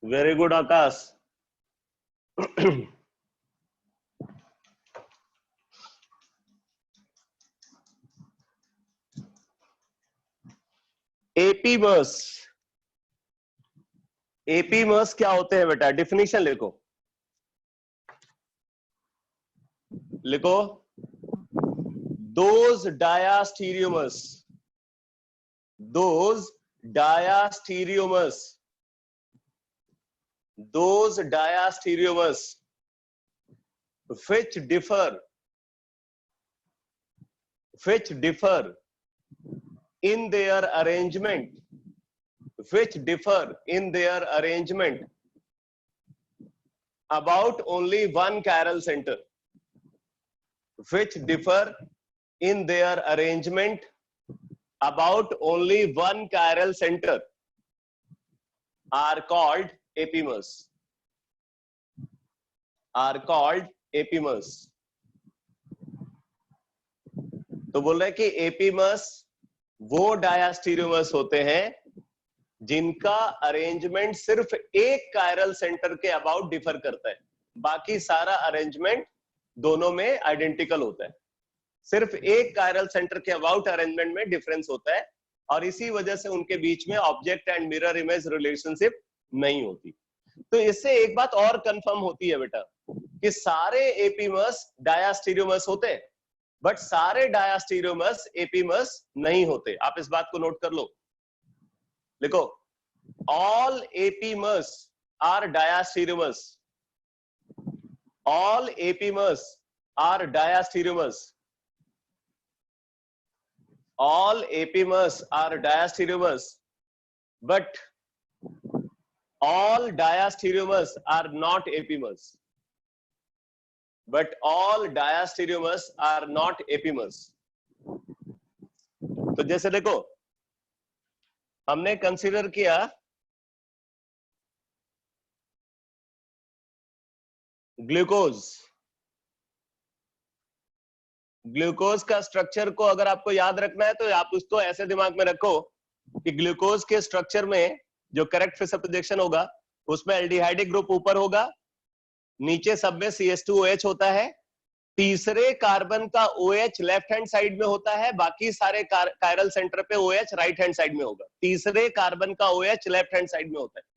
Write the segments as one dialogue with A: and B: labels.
A: Very good Akash. Epimers, epimers क्या होते हैं बेटा? डिफिनीशन लिखो, लिखो। Those diastereomers, those diastereomers, those diastereomers which differ in their arrangement, which differ in their arrangement about only one chiral center, which differ in their arrangement about only one chiral center are called apimers, are called apimers। तो बोल रहे हैं कि epimers वो डायास्टीरियोमर्स होते हैं जिनका arrangement सिर्फ एक कायरल सेंटर के अबाउट डिफर करता है, बाकी सारा अरेंजमेंट दोनों में आइडेंटिकल होता है, सिर्फ एक कायरल सेंटर के अबाउट अरेंजमेंट में डिफरेंस होता है, और इसी वजह से उनके बीच में object and mirror image relationship नहीं होती। तो इससे एक बात और कंफर्म होती है बेटा कि सारे एपीमर्स डायास्टीरियोमर्स होते हैं, बट सारे डायास्टीरियोमर्स एपीमर्स नहीं होते। आप इस बात को नोट कर लो, लिखो, all epimers are diastereomers, all epimers are diastereomers, all apimers are diastereomers, but all diastereomers are not apimers, but all diastereomers are not apimers। तो जैसे देखो, हमने कंसीडर किया ग्लूकोज, ग्लूकोज का स्ट्रक्चर को अगर आपको याद रखना है तो आप उसको ऐसे दिमाग में रखो कि ग्लूकोज के स्ट्रक्चर में जो करेक्ट फिशर प्रोजेक्शन होगा उसमें एल्डिहाइडिक ग्रुप ऊपर होगा, नीचे सब में CH2OH होता है, तीसरे कार्बन का OH लेफ्ट हैंड साइड में होता है, बाकी सारे कायरल सेंटर पे OH राइट हैंड साइड में होगा, तीसरे कार्बन का OH लेफ्ट हैंड साइड में होता है।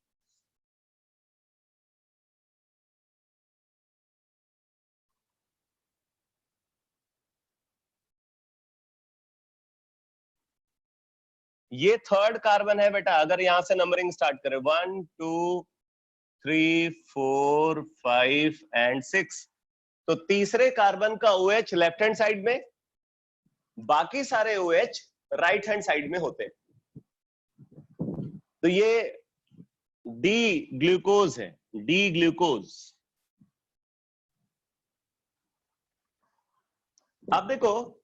A: ये थर्ड कार्बन है बेटा, अगर यहां से नंबरिंग स्टार्ट करें 1 2 3 4 5 एंड 6, तो तीसरे कार्बन का OH लेफ्ट हैंड साइड में, बाकी सारे OH राइट हैंड साइड में होते हैं। तो ये डी ग्लूकोज है, डी ग्लूकोज। अब देखो,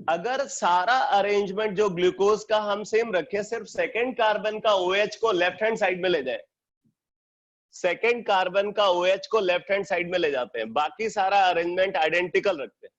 A: अगर सारा अरेंजमेंट जो ग्लूकोज का हम सेम रखें, सिर्फ सेकेंड कार्बन का OH को लेफ्ट हैंड साइड में ले जाए, सेकेंड कार्बन का OH को लेफ्ट हैंड साइड में ले जाते हैं, बाकी सारा अरेंजमेंट आइडेंटिकल रखते हैं।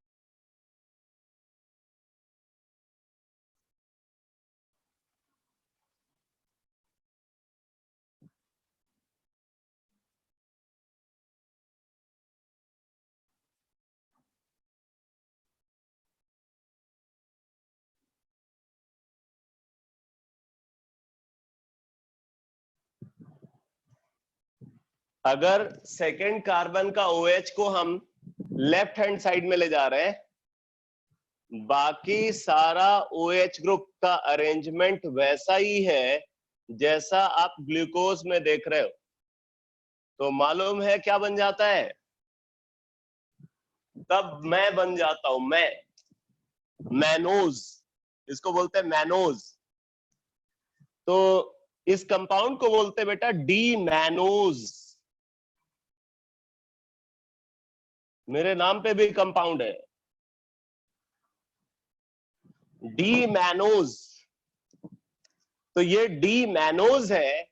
A: अगर सेकेंड कार्बन का OH को हम लेफ्ट हैंड साइड में ले जा रहे हैं, बाकी सारा OH ग्रुप का अरेंजमेंट वैसा ही है जैसा आप ग्लूकोज में देख रहे हो, तो मालूम है क्या बन जाता है? तब मैं बन जाता हूं, मैं, मैनोज, इसको बोलते हैं मैनोज। तो इस कंपाउंड को बोलते हैं बेटा डी मैनोज। मेरे नाम पे भी कंपाउंड है डी मैनोज। तो ये डी मैनोज है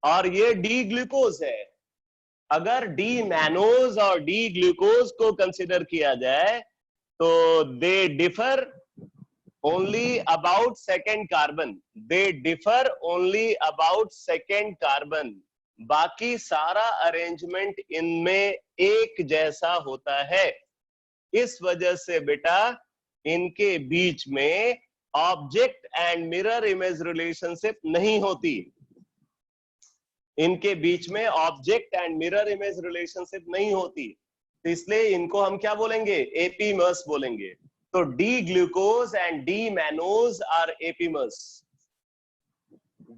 A: और ये डी ग्लूकोज है। अगर डी मैनोज और डी ग्लूकोज को कंसिडर किया जाए तो they differ only about second carbon, they differ only about second carbon, बाकी सारा अरेंजमेंट इनमें एक जैसा होता है। इस वजह से बेटा इनके बीच में object and mirror image relationship नहीं होती। इनके बीच में object and mirror image relationship नहीं होती, तो इसलिए इनको हम क्या बोलेंगे? एपीमर्स बोलेंगे। तो D glucose and D mannose are epimers.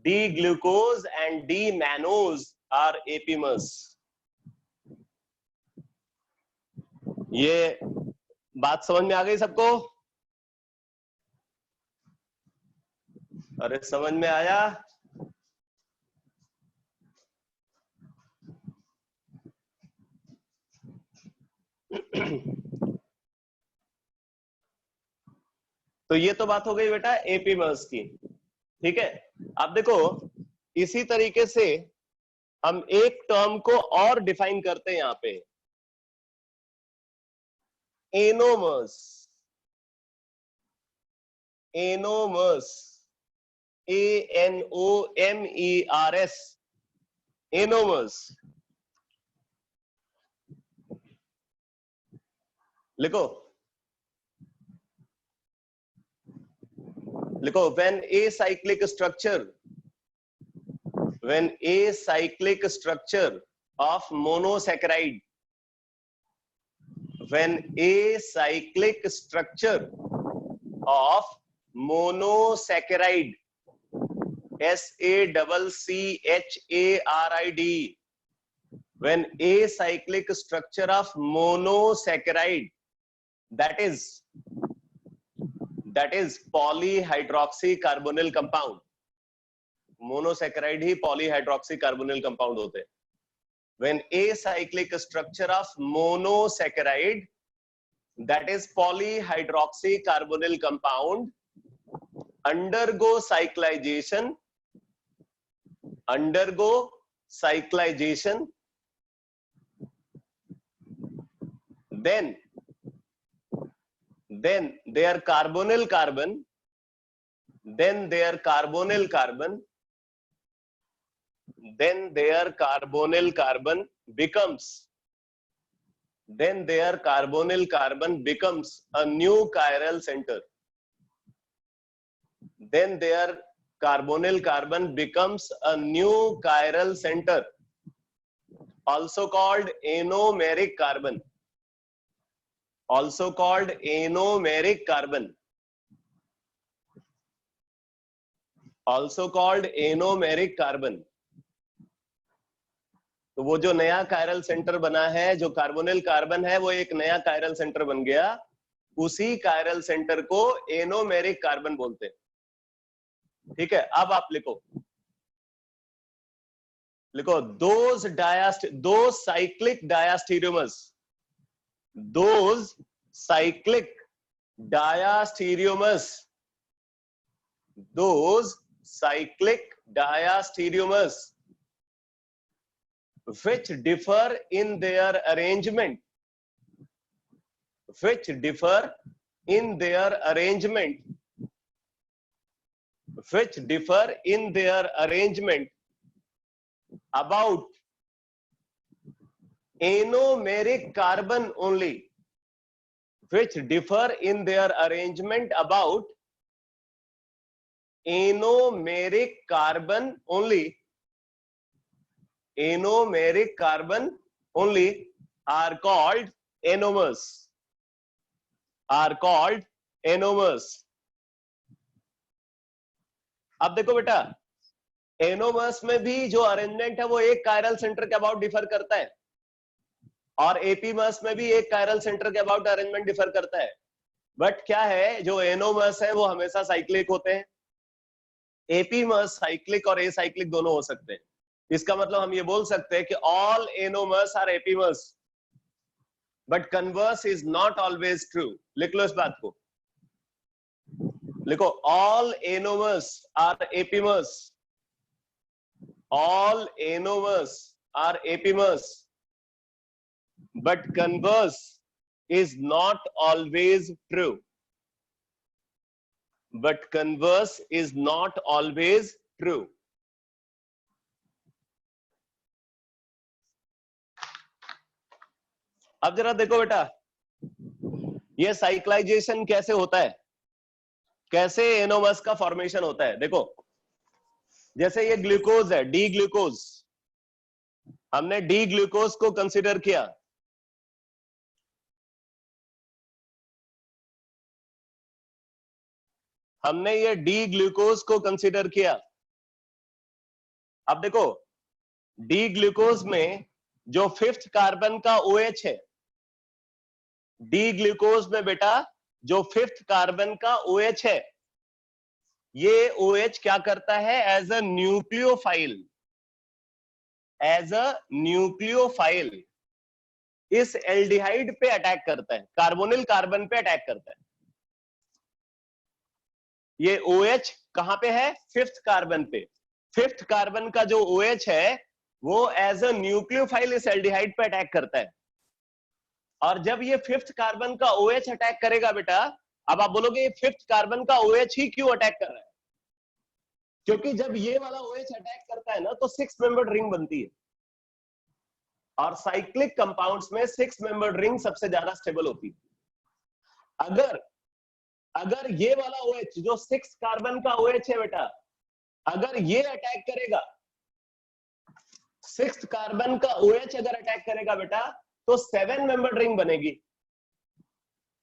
A: D glucose and D mannose are epimers. ये बात समझ में आ गई सबको? अरे समझ में आया? तो ये तो बात हो गई बेटा एपीमर्स की, ठीक है। अब देखो इसी तरीके से हम एक टर्म को और डिफाइन करते हैं यहां पे, एनोमर्स। Anomers, ANOMERS, anomers. लिखो लिखो, when a cyclic structure of monosaccharide, when a cyclic structure of monosaccharide, SACCHARID, when a cyclic structure of monosaccharide, that is polyhydroxycarbonyl compound, monosaccharide ही पॉलीहाइड्रोक्सीकार्बोनिल कंपाउंड होते हैं। When a cyclic structure of monosaccharide, that is polyhydroxycarbonyl compound, undergo cyclization, then their carbonyl carbon becomes a new chiral center. Then their carbonyl carbon becomes a new chiral center, also called anomeric carbon. Also called anomeric carbon. Also called anomeric carbon. तो वो जो नया chiral centre बना है, जो carbonyl carbon है, वो एक नया कायरल सेंटर बन गया। उसी कायरल सेंटर को एनोमेरिक कार्बन बोलते हैं, ठीक है। अब आप लिखो those cyclic diastereomers, those cyclic diastereomers, those cyclic diastereomers which differ in their arrangement, which differ in their arrangement, which differ in their arrangement about anomeric carbon only, which differ in their arrangement about anomeric carbon only, anomeric carbon only, are called anomers, are called anomers. अब देखो बेटा, anomers में भी जो arrangement है वो एक chiral centre के अबाउट डिफर करता है, और एपीमर्स में भी एक कायरल सेंटर के अबाउट अरेंजमेंट डिफर करता है। बट क्या है, जो एनोमर्स है वो हमेशा साइक्लिक होते हैं। एपीमर्स साइक्लिक और एसाइक्लिक दोनों हो सकते हैं। इसका मतलब हम ये बोल सकते हैं कि all anomers are epimers, but converse is not always true. लिख लो इस बात को, लिखो, all anomers are epimers, all anomers are epimers, but converse is not always true, but converse is not always true. अब जरा देखो बेटा, ये साइक्लाइजेशन कैसे होता है, कैसे एनोमर्स का फॉर्मेशन होता है। देखो जैसे ये ग्लूकोज है, डी ग्लूकोज, हमने डी ग्लूकोज को कंसीडर किया, हमने ये डी ग्लूकोज को कंसीडर किया। अब देखो डी ग्लूकोज में जो 5th कार्बन का OH है, डी ग्लूकोज में बेटा जो 5th कार्बन का OH है, ये OH क्या करता है, as a nucleophile, as a nucleophile इस एल्डिहाइड पे अटैक करता है, कार्बोनिल कार्बन पे अटैक करता है। ये OH कहां पे है, 5th कार्बन पे। 5th कार्बन का जो OH है वो एज अ न्यूक्लियोफाइल इस एल्डिहाइड पे अटैक करता है। और जब ये 5th कार्बन का OH अटैक करेगा बेटा, अब आप बोलोगे ये 5th कार्बन का OH ही क्यों अटैक कर रहा है, क्योंकि जब ये वाला OH अटैक करता है ना तो 6 मेंबर्ड रिंग बनती है, और साइक्लिक कंपाउंड्स में 6 मेंबर्ड रिंग सबसे ज्यादा स्टेबल होती है। अगर ये वाला OH जो 6 कार्बन का OH है बेटा, अगर ये अटैक करेगा, 6th कार्बन का OH अगर अटैक करेगा बेटा, तो 7 मेंबर्ड रिंग बनेगी,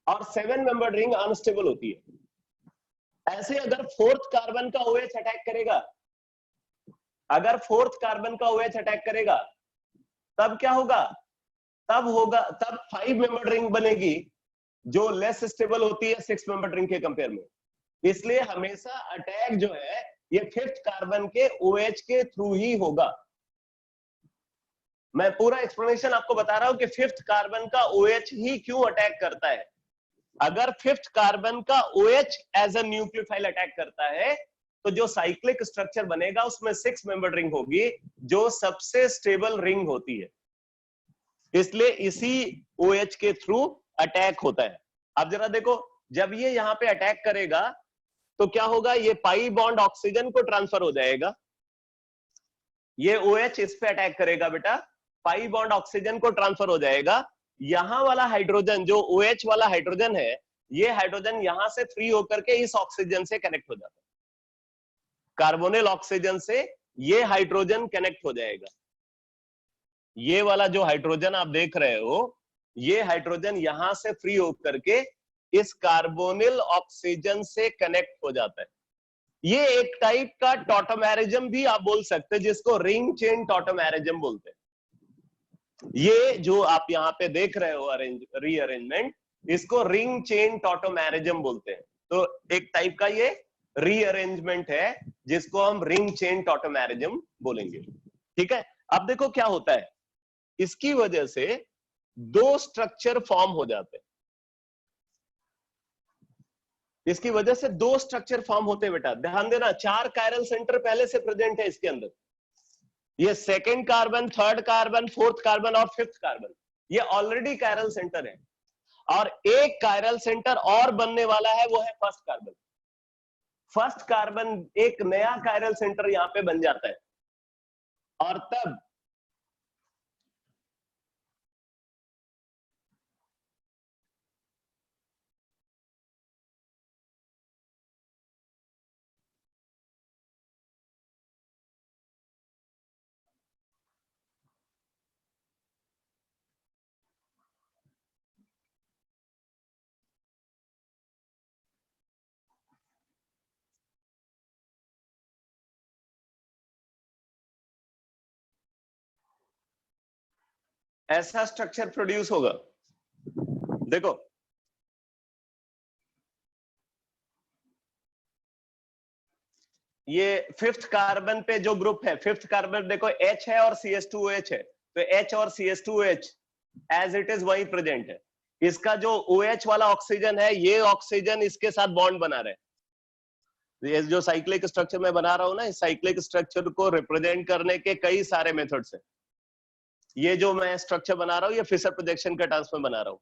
A: और 7 मेंबर्ड रिंग अनस्टेबल होती है। ऐसे अगर 4th कार्बन का OH अटैक करेगा, अगर 4th कार्बन का OH अटैक करेगा, तब क्या होगा, तब 5 मेंबर्ड रिंग बनेगी, जो लेस स्टेबल होती है 6 मेंबर्ड रिंग के कंपेयर में। इसलिए हमेशा अटैक जो है ये 5th कार्बन के OH के थ्रू ही होगा। मैं पूरा एक्सप्लेनेशन आपको बता रहा हूं कि 5th कार्बन का OH ही क्यों अटैक करता है। अगर 5th कार्बन का OH as a nucleophile attack करता है, तो जो साइक्लिक स्ट्रक्चर बनेगा उसमें 6 मेंबर्ड रिंग होगी, जो सबसे स्टेबल रिंग होती है। इसलिए इसी OH के थ्रू अटैक होता है। अब जरा देखो, जब ये यहां पे अटैक करेगा तो क्या होगा, ये पाई बॉन्ड ऑक्सीजन को ट्रांसफर हो जाएगा, ये OH इस पे अटैक करेगा बेटा, पाई बॉन्ड ऑक्सीजन को ट्रांसफर हो जाएगा। यहां वाला हाइड्रोजन जो OH वाला हाइड्रोजन है, ये हाइड्रोजन यहां से फ्री होकर के इस ऑक्सीजन से कनेक्ट हो जाता है, कार्बोनिल ऑक्सीजन से ये हाइड्रोजन कनेक्ट हो जाएगा। ये वाला जो हाइड्रोजन आप देख रहे हो, ये हाइड्रोजन यहां से फ्री होकर के इस कार्बोनिल ऑक्सीजन से कनेक्ट हो जाता है। ये एक टाइप का टॉटोमेरिज्म भी आप बोल सकते हैं, जिसको रिंग चेन टॉटोमेरिज्म बोलते हैं। ये जो आप यहाँ पे देख रहे हो रीअरेंजमेंट, इसको रिंग चेन टॉटोमेरिज्म बोलते हैं। तो एक टाइप का ये रीअरेंजमेंट है जिसको हम रिंग चेन टॉटोमेरिज्म बोलेंगे। ठीक है, अब देखो क्या होता है, इसकी वजह से 2 स्ट्रक्चर फॉर्म हो जाते हैं, इसकी वजह से 2 स्ट्रक्चर फॉर्म होते हैं बेटा। ध्यान देना, 4 कायरल सेंटर पहले से प्रेजेंट है इसके अंदर। ये 2nd carbon, 3rd carbon, 4th carbon और 5th कार्बन, ये ऑलरेडी कायरल सेंटर है। और एक कायरल सेंटर और बनने वाला है, वो है 1st कार्बन। 1st कार्बन एक नया कायरल सेंटर यहां पे बन जाता है, और तब ऐसा स्ट्रक्चर प्रोड्यूस होगा। देखो ये 5th कार्बन पे जो ग्रुप है, 5th कार्बन देखो H है और CH2OH है, तो H और CH2OH एज इट इज वही प्रेजेंट है। इसका जो OH वाला ऑक्सीजन है, ये ऑक्सीजन इसके साथ बॉन्ड बना रहे हैं। ये जो साइक्लिक स्ट्रक्चर मैं बना रहा हूं ना, इस साइक्लिक स्ट्रक्चर को रिप्रेजेंट करने के कई सारे मेथड्स हैं। ये जो मैं स्ट्रक्चर बना रहा हूँ, ये फिशर प्रोजेक्शन का ट्रांसफर बना रहा हूँ।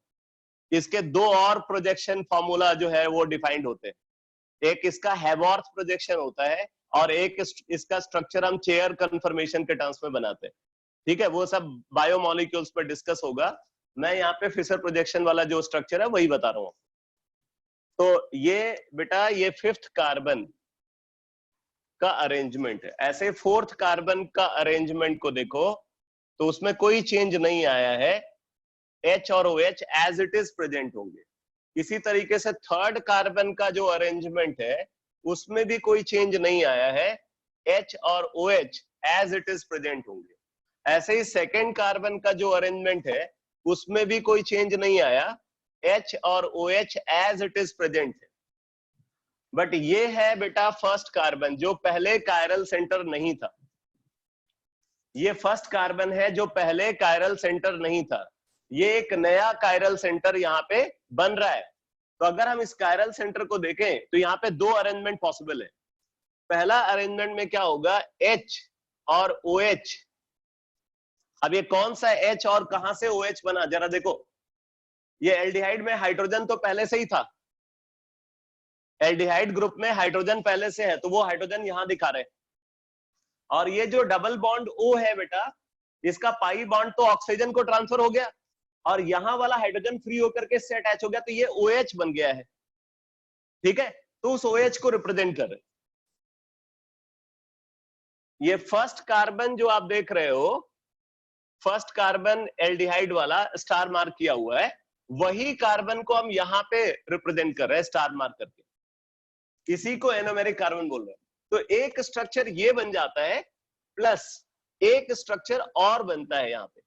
A: इसके 2 और प्रोजेक्शन फॉर्मूला जो है वो डिफाइंड होते हैं। एक इसका हैवर्थ प्रोजेक्शन होता है, और एक इसका स्ट्रक्चर हम चेयर कन्फर्मेशन के टर्म्स में बनाते हैं। ठीक है, वो सब बायोमोलिक्यूल्स पर डिस्कस होगा, मैं यहाँ पे फिशर प्रोजेक्शन वाला जो स्ट्रक्चर है वही बता रहा हूँ। तो ये बेटा ये 5th कार्बन का अरेंजमेंट है। ऐसे 4th कार्बन का अरेंजमेंट को देखो तो उसमें कोई चेंज नहीं आया है, H और OH as it is present होंगे। इसी तरीके से 3rd कार्बन का जो अरेंजमेंट है उसमें भी कोई चेंज नहीं आया है, H और OH as it is present होंगे। ऐसे ही 2nd कार्बन का जो अरेंजमेंट है उसमें भी कोई चेंज नहीं आया, H और OH as it is present है। बट ये है बेटा 1st कार्बन जो पहले कायरल सेंटर नहीं था। ये 1st कार्बन है जो पहले कायरल सेंटर नहीं था। ये एक नया कायरल सेंटर यहाँ पे बन रहा है। तो अगर हम इस कायरल सेंटर को देखें तो यहाँ पे 2 अरेंजमेंट पॉसिबल है। पहला अरेंजमेंट में क्या होगा, H और OH। अब ये कौन सा H और कहां से OH बना, जरा देखो। ये एल्डिहाइड में हाइड्रोजन तो पहले से ही था, एल्डिहाइड ग्रुप में हाइड्रोजन पहले से है, तो वो हाइड्रोजन यहां दिखा रहे हैं। और ये जो डबल बॉन्ड O है बेटा, इसका पाई बॉन्ड तो ऑक्सीजन को ट्रांसफर हो गया और यहां वाला हाइड्रोजन फ्री होकर के इससे अटैच हो गया, तो ये OH बन गया है। ठीक है, तो उस OH को रिप्रेजेंट कर रहे हैं। ये 1st कार्बन जो आप देख रहे हो, 1st कार्बन एल्डिहाइड वाला स्टार मार्क किया हुआ है, वही कार्बन को हम यहां पे रिप्रेजेंट कर रहे हैं स्टार मार्क करके। इसी को एनोमेरिक कार्बन बोल रहे हैं। तो एक स्ट्रक्चर ये बन जाता है, प्लस एक स्ट्रक्चर और बनता है यहां पे।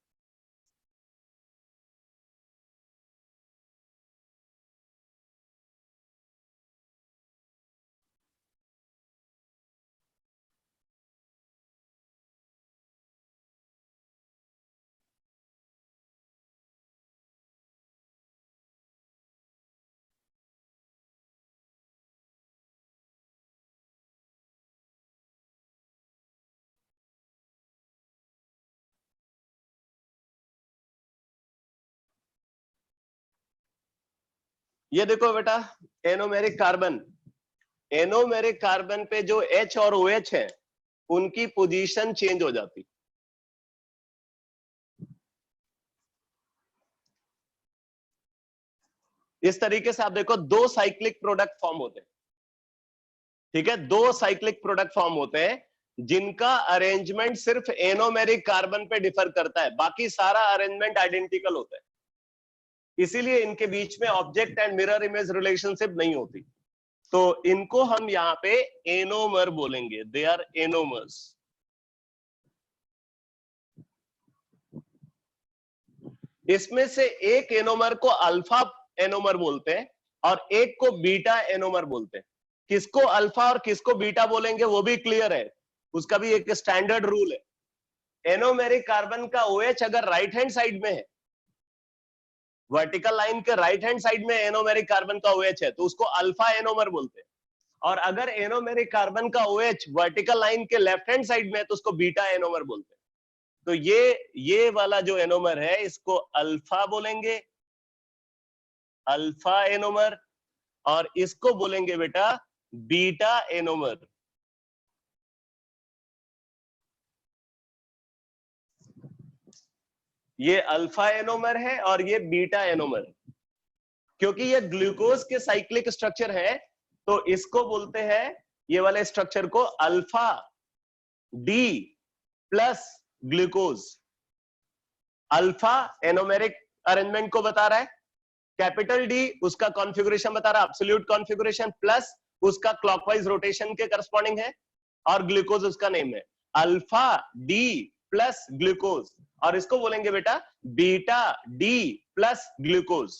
A: ये देखो बेटा, एनोमेरिक कार्बन, एनोमेरिक कार्बन पे जो H और OH है उनकी पोजीशन चेंज हो जाती। इस तरीके से आप देखो 2 साइक्लिक प्रोडक्ट फॉर्म होते हैं। ठीक है, 2 साइक्लिक प्रोडक्ट फॉर्म होते हैं जिनका अरेंजमेंट सिर्फ एनोमेरिक कार्बन पे डिफर करता है, बाकी सारा अरेंजमेंट आइडेंटिकल होता है। इसीलिए इनके बीच में object and mirror image relationship नहीं होती। तो इनको हम यहाँ पे एनोमर बोलेंगे, दे आर एनोमर्स। इसमें से एक एनोमर को अल्फा एनोमर बोलते हैं और एक को बीटा एनोमर बोलते हैं। किसको अल्फा और किसको बीटा बोलेंगे वो भी क्लियर है, उसका भी एक स्टैंडर्ड रूल है। एनोमेरिक कार्बन का OH अगर राइट हैंड साइड में है, वर्टिकल लाइन के राइट हैंड साइड में एनोमेरिक कार्बन का OH है, तो उसको अल्फा एनोमर बोलते हैं। और अगर एनोमेरिक कार्बन का OH वर्टिकल लाइन के लेफ्ट हैंड साइड में है तो उसको बीटा एनोमर बोलते हैं। तो ये वाला जो एनोमर है इसको अल्फा बोलेंगे, अल्फा एनोमर, और इसको बोलेंगे बेटा बीटा एनोमर। ये अल्फा एनोमर है और ये बीटा एनोमर। क्योंकि ये ग्लूकोज के साइक्लिक स्ट्रक्चर है तो इसको बोलते हैं, ये वाले स्ट्रक्चर को alpha D plus glucose. Alpha anomeric arrangement को बता रहा है, कैपिटल डी उसका कॉन्फ़िगरेशन बता रहा है, एब्सोल्यूट कॉन्फ़िगरेशन, प्लस उसका क्लॉकवाइज रोटेशन के करस्पॉन्डिंग है, और ग्लूकोज उसका नेम है। अल्फा डी प्लस ग्लूकोज, और इसको बोलेंगे बेटा beta D plus glucose.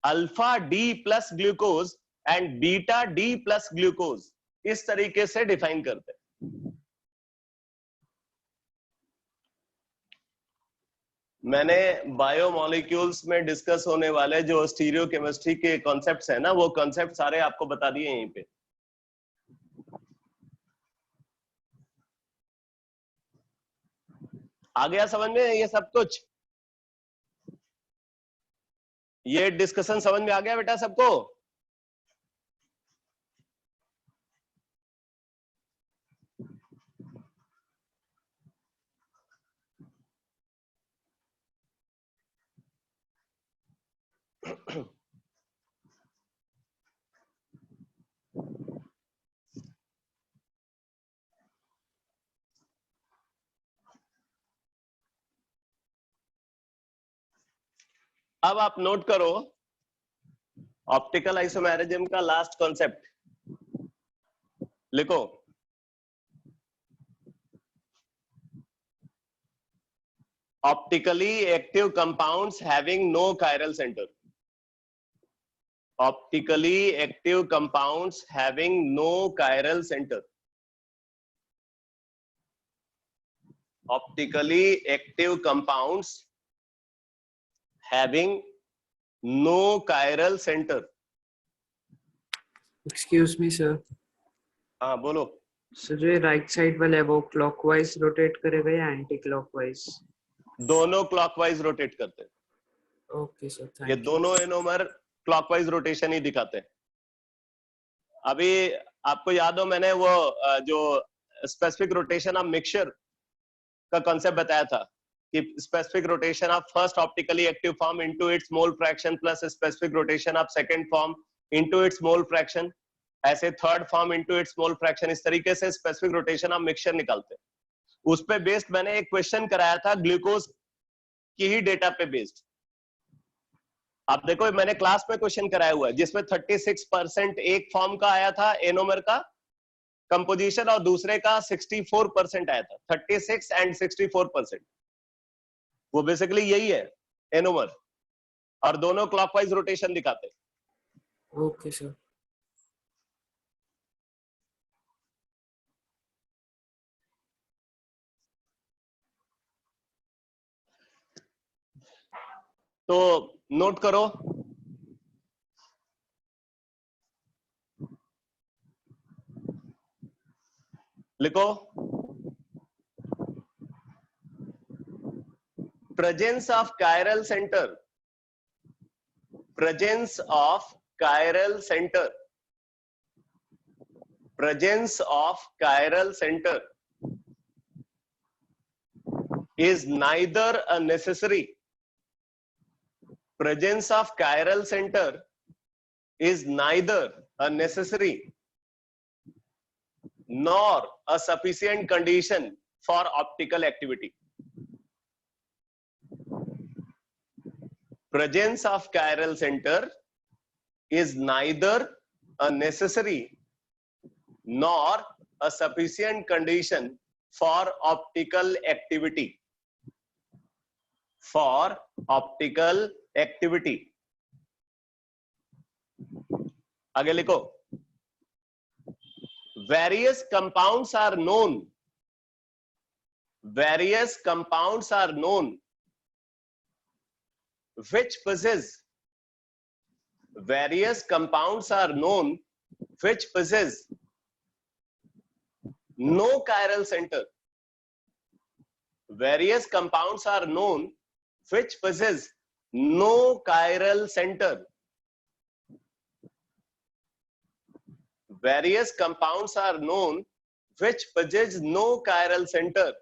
A: Alpha D plus glucose and beta D plus glucose, इस तरीके से डिफाइन करते हैं। मैंने बायोमोलिक्यूल्स में डिस्कस होने वाले जो स्टीरियोकेमिस्ट्री के कॉन्सेप्ट्स हैं ना, वो कॉन्सेप्ट सारे आपको बता दिए यहीं पे। आ गया समझ में ये सब कुछ? ये डिस्कशन समझ में आ गया बेटा सबको? अब आप नोट करो ऑप्टिकल आइसोमेरिज्म का लास्ट कॉन्सेप्ट लिखो। Optically active compounds having no chiral centre. Optically active compounds having no chiral centre. Optically active compounds having no chiral centre.
B: Excuse me sir.
A: हाँ बोलो।
B: सर जो राइट साइड वाला है वो clockwise rotate करेगा या anti clockwise?
A: दोनों clockwise rotate करते हैं।
B: ओके सर, थैंक
A: ये
B: यू।
A: दोनों एनोमर क्लॉकवाइज रोटेशन ही दिखाते हैं। अभी आपको याद हो मैंने वो जो स्पेसिफिक रोटेशन ऑफ मिक्सचर का कॉन्सेप्ट बताया था कि specific rotation of first optically active form into its mole fraction plus specific rotation of second form into its mole fraction, ऐसे third form into its mole fraction, इस तरीके से specific rotation of mixture निकालते हैं। उस पे based मैंने एक क्वेश्चन कराया था ग्लूकोज की ही डेटा पे बेस्ड। आप देखो मैंने क्लास में क्वेश्चन कराया हुआ है जिसमें 36% एक फॉर्म का आया था एनोमर का कंपोजिशन और दूसरे का 64% आया था। 36 एंड 64%, वो बेसिकली यही है एनोमर, और दोनों क्लॉकवाइज रोटेशन दिखाते हैं।
B: Okay sir.
A: तो नोट करो लिखो presence of chiral center, presence of chiral center, presence of chiral center is neither a necessary, presence of chiral center is neither a necessary nor a sufficient condition for optical activity. Presence of chiral center is neither a necessary nor a sufficient condition for optical activity. For optical activity. आगे लिखो various compounds are known, various compounds are known which possess, various compounds are known which possess no chiral center, various compounds are known which possess no chiral center, various compounds are known which possess no chiral center.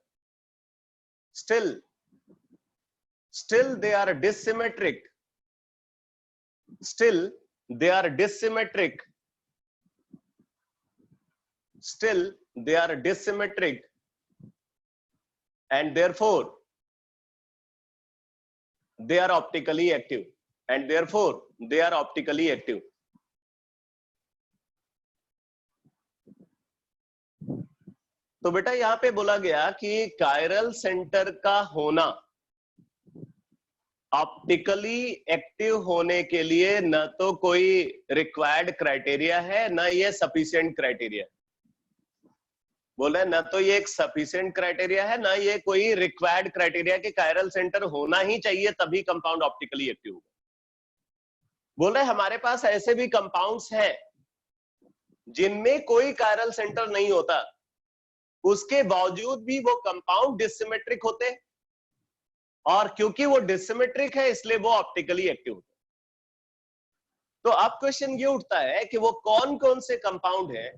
A: Still they are dissymmetric. Still they are dissymmetric. Still they are dissymmetric, and therefore they are optically active, and therefore they are optically active. तो बेटा यहां पे बोला गया कि chiral centre का होना optically active होने के लिए न तो कोई रिक्वायर्ड क्राइटेरिया है न ये सफिशिएंट क्राइटेरिया। बोल रहे न तो ये एक सफिशिएंट क्राइटेरिया है न ये कोई रिक्वायर्ड क्राइटेरिया कि कायरल सेंटर होना ही चाहिए तभी कंपाउंड ऑप्टिकली एक्टिव होगा। बोल रहे हमारे पास ऐसे भी कंपाउंड्स हैं जिनमें कोई कायरल सेंटर नहीं होता, उसके बावजूद भी वो कंपाउंड डिसिमेट्रिक होते, और क्योंकि वो डिसिमेट्रिक है इसलिए वो ऑप्टिकली एक्टिव होते। तो अब क्वेश्चन ये उठता है कि वो कौन कौन से कंपाउंड हैं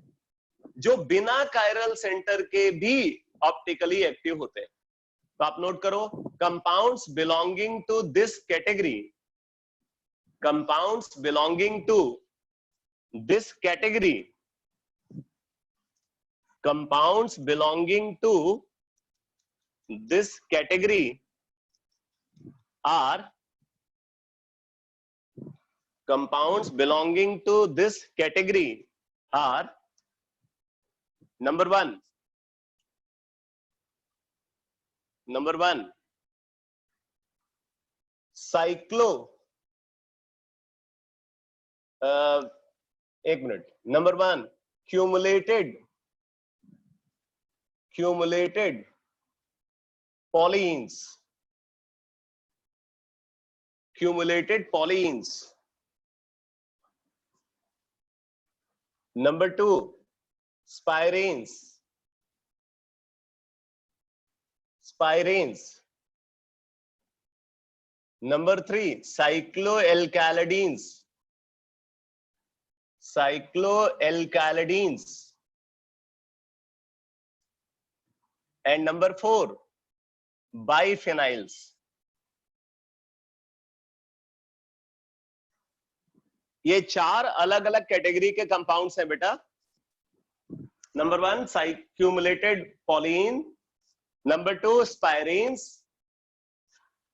A: जो बिना कायरल सेंटर के भी ऑप्टिकली एक्टिव होते हैं। तो आप नोट करो compounds belonging to this category, compounds belonging to this category, compounds belonging to this category are compounds belonging to this category are number one cyclo एक minute, number one cumulated polyenes, number two spirenes, number three cycloalkalidenes, and number four biphenyls. ये चार अलग अलग category के compounds हैं बेटा. Number one cumulated polyene, number two spirenes,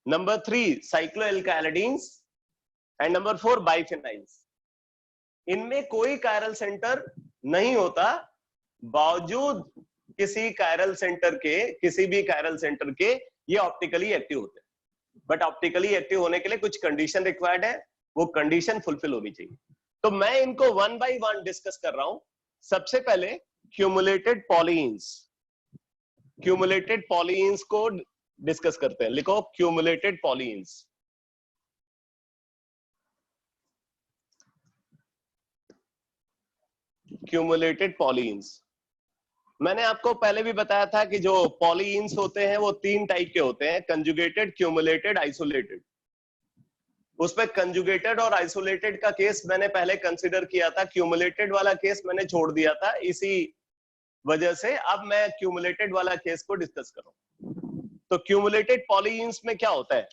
A: number three cycloalkalidenes and number four biphenyls. इनमें कोई chiral centre नहीं होता, बावजूद किसी कायरल सेंटर के, किसी भी कायरल सेंटर के ये ऑप्टिकली एक्टिव होते हैं. बट ऑप्टिकली एक्टिव होने के लिए कुछ कंडीशन रिक्वायर्ड है, वो कंडीशन फुलफिल होनी चाहिए. तो मैं इनको वन बाय वन डिस्कस कर रहा हूं. सबसे पहले क्यूमुलेटेड पॉलीन्स को डिस्कस करते हैं. लिखो क्यूमुलेटेड पॉलीन्स. मैंने आपको पहले भी बताया था कि जो पॉलीन्स होते हैं वो तीन टाइप के होते हैं, कंजुगेटेड, क्यूमुलेटेड, आइसोलेटेड. उसमें कंजुगेटेड और आइसोलेटेड का केस मैंने पहले कंसीडर किया था, क्यूमुलेटेड वाला केस मैंने छोड़ दिया था. इसी वजह से अब मैं क्यूमुलेटेड वाला केस को डिस्कस करूं. तो क्यूमुलेटेड पॉलीन्स में क्या होता है,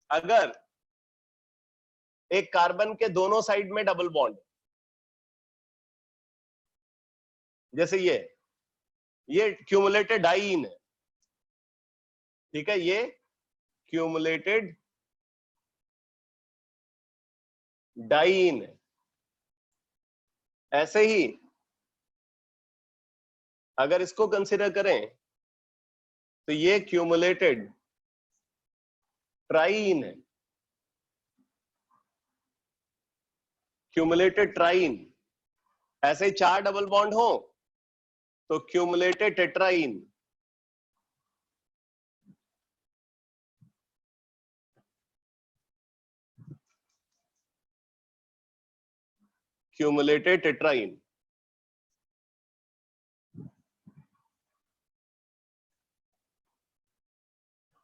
A: अगर एक कार्बन के दोनों साइड में डबल बॉन्ड, जैसे ये क्यूमुलेटेड डाइईन है, ठीक है, ये क्यूमुलेटेड डाइईन है. ऐसे ही अगर इसको कंसीडर करें तो ये क्यूमुलेटेड ट्राइईन है, ऐसे चार डबल बॉन्ड हो तो क्यूमुलेटेड टेट्राईन.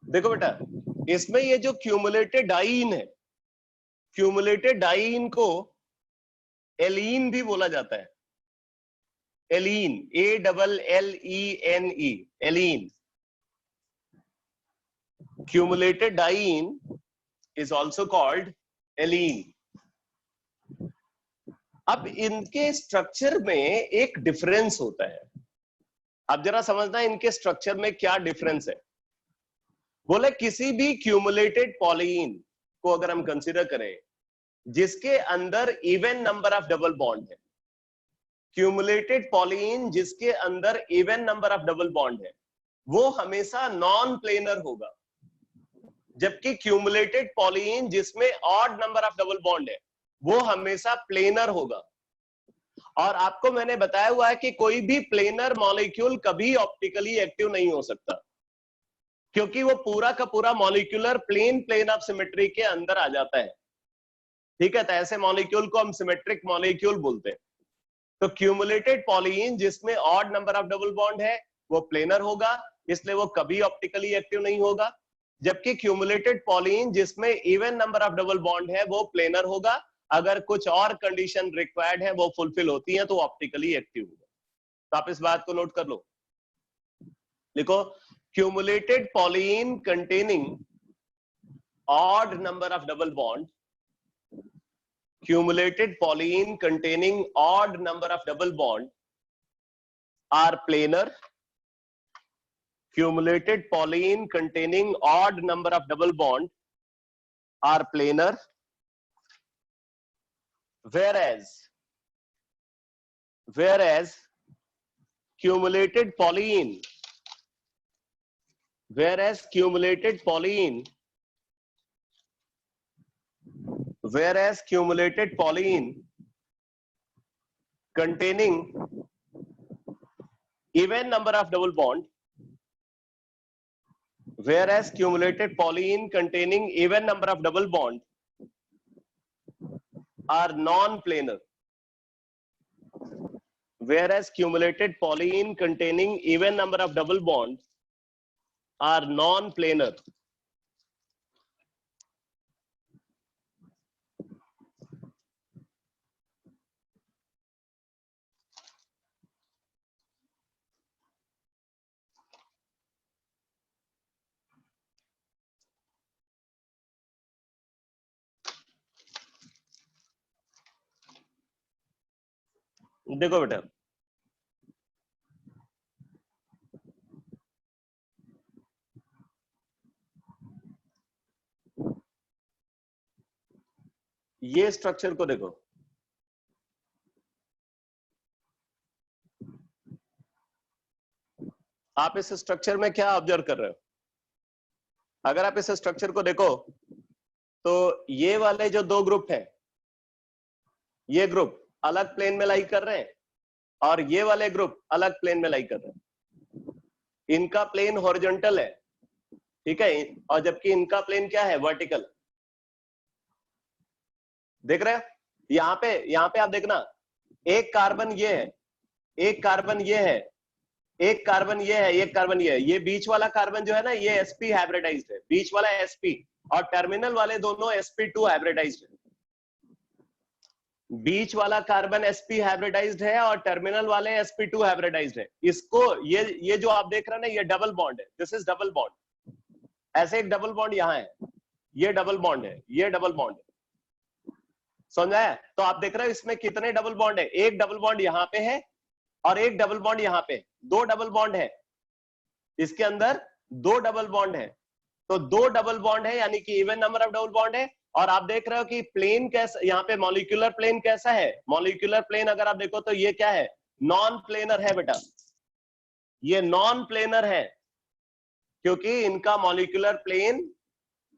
A: देखो बेटा, इसमें ये जो क्यूमुलेटेड डाइईन है, क्यूमुलेटेड डाइईन को एलीन भी बोला जाता है. एलीन, ALLENE, allene. Accumulated diene is also called एलीन. अब इनके स्ट्रक्चर में एक डिफरेंस होता है. अब जरा समझना इनके स्ट्रक्चर में क्या डिफरेंस है. बोले किसी भी क्यूमुलेटेड पॉलीन को अगर हम कंसीडर करें जिसके अंदर even number of double bond है, क्यूमुलेटेड पॉलीन जिसके अंदर even number of double bond है, वो हमेशा नॉन प्लेनर होगा. जबकि क्यूमुलेटेड पॉलीन जिसमें odd number of double bond है वो हमेशा प्लेनर होगा. और आपको मैंने बताया हुआ है कि कोई भी प्लेनर मॉलिक्यूल कभी ऑप्टिकली एक्टिव नहीं हो सकता, क्योंकि वो पूरा का पूरा मॉलिक्यूलर प्लेन ऑफ सिमेट्री के अंदर आ जाता है. ठीक है, तो ऐसे मॉलिक्यूल को हम सिमेट्रिक मॉलिक्यूल बोलते हैं. तो क्यूमुलेटेड पॉलीन जिसमें odd number of double bond है वो प्लेनर होगा, इसलिए वो कभी ऑप्टिकली एक्टिव नहीं होगा. जबकि क्यूमुलेटेड पॉलीन जिसमें even number of double bond है वो प्लेनर होगा. अगर कुछ और कंडीशन रिक्वायर्ड है वो फुलफिल होती है तो ऑप्टिकली एक्टिव होगा. तो आप इस बात को नोट कर लो. लिखो cumulated polyene containing odd number of double bond, accumulated polyene containing odd number of double bond are planar. Accumulated polyene containing odd number of double bond are planar. whereas cumulated polyene whereas cumulated polyene containing even number of double bond whereas cumulated polyene containing even number of double bond are non-planar. Whereas cumulated polyene containing even number of double bond are non-planar. देखो बेटा, ये structure को देखो, आप इस structure में क्या observe कर रहे हो? अगर आप इस स्ट्रक्चर को देखो तो ये वाले जो दो ग्रुप हैं, ये ग्रुप अलग प्लेन में लाई कर रहे हैं और ये वाले ग्रुप अलग प्लेन में लाई कर रहे हैं. इनका प्लेन हॉरिजॉन्टल है, ठीक है, और जबकि इनका प्लेन क्या है? वर्टिकल. देख रहे हो? यहाँ पे आप देखना, एक कार्बन ये है, एक कार्बन ये है, एक कार्बन ये है, एक कार्बन ये है. ये बीच वाला कार्बन जो है ना, ये sp हाइब्रिडाइज्ड है, बीच वाला sp, और टर्मिनल वाले दोनों sp2 हाइब्रिडाइज्ड है. बीच वाला कार्बन sp हाइब्रिडाइज्ड है और टर्मिनल वाले sp2 हाइब्रिडाइज्ड है. इसको ये जो आप देख रहे हैं ना, ये डबल बॉन्ड है. This is double bond. ऐसे एक डबल बॉन्ड यहाँ है, ये डबल बॉन्ड है, ये डबल बॉन्ड है. समझा है? तो आप देख रहे हो इसमें कितने डबल बॉन्ड है? एक डबल बॉन्ड यहाँ पे है और एक डबल बॉन्ड यहाँ पे. दो डबल बॉन्ड है इसके अंदर, दो डबल बॉन्ड है. तो दो डबल बॉन्ड है यानी कि even number of double bond है. और आप देख रहे हो कि प्लेन कैसा, यहाँ पे मॉलिक्यूलर प्लेन कैसा है? मॉलिक्यूलर प्लेन अगर आप देखो तो ये क्या है? नॉन प्लेनर है बेटा. ये नॉन प्लेनर है क्योंकि इनका मॉलिक्यूलर प्लेन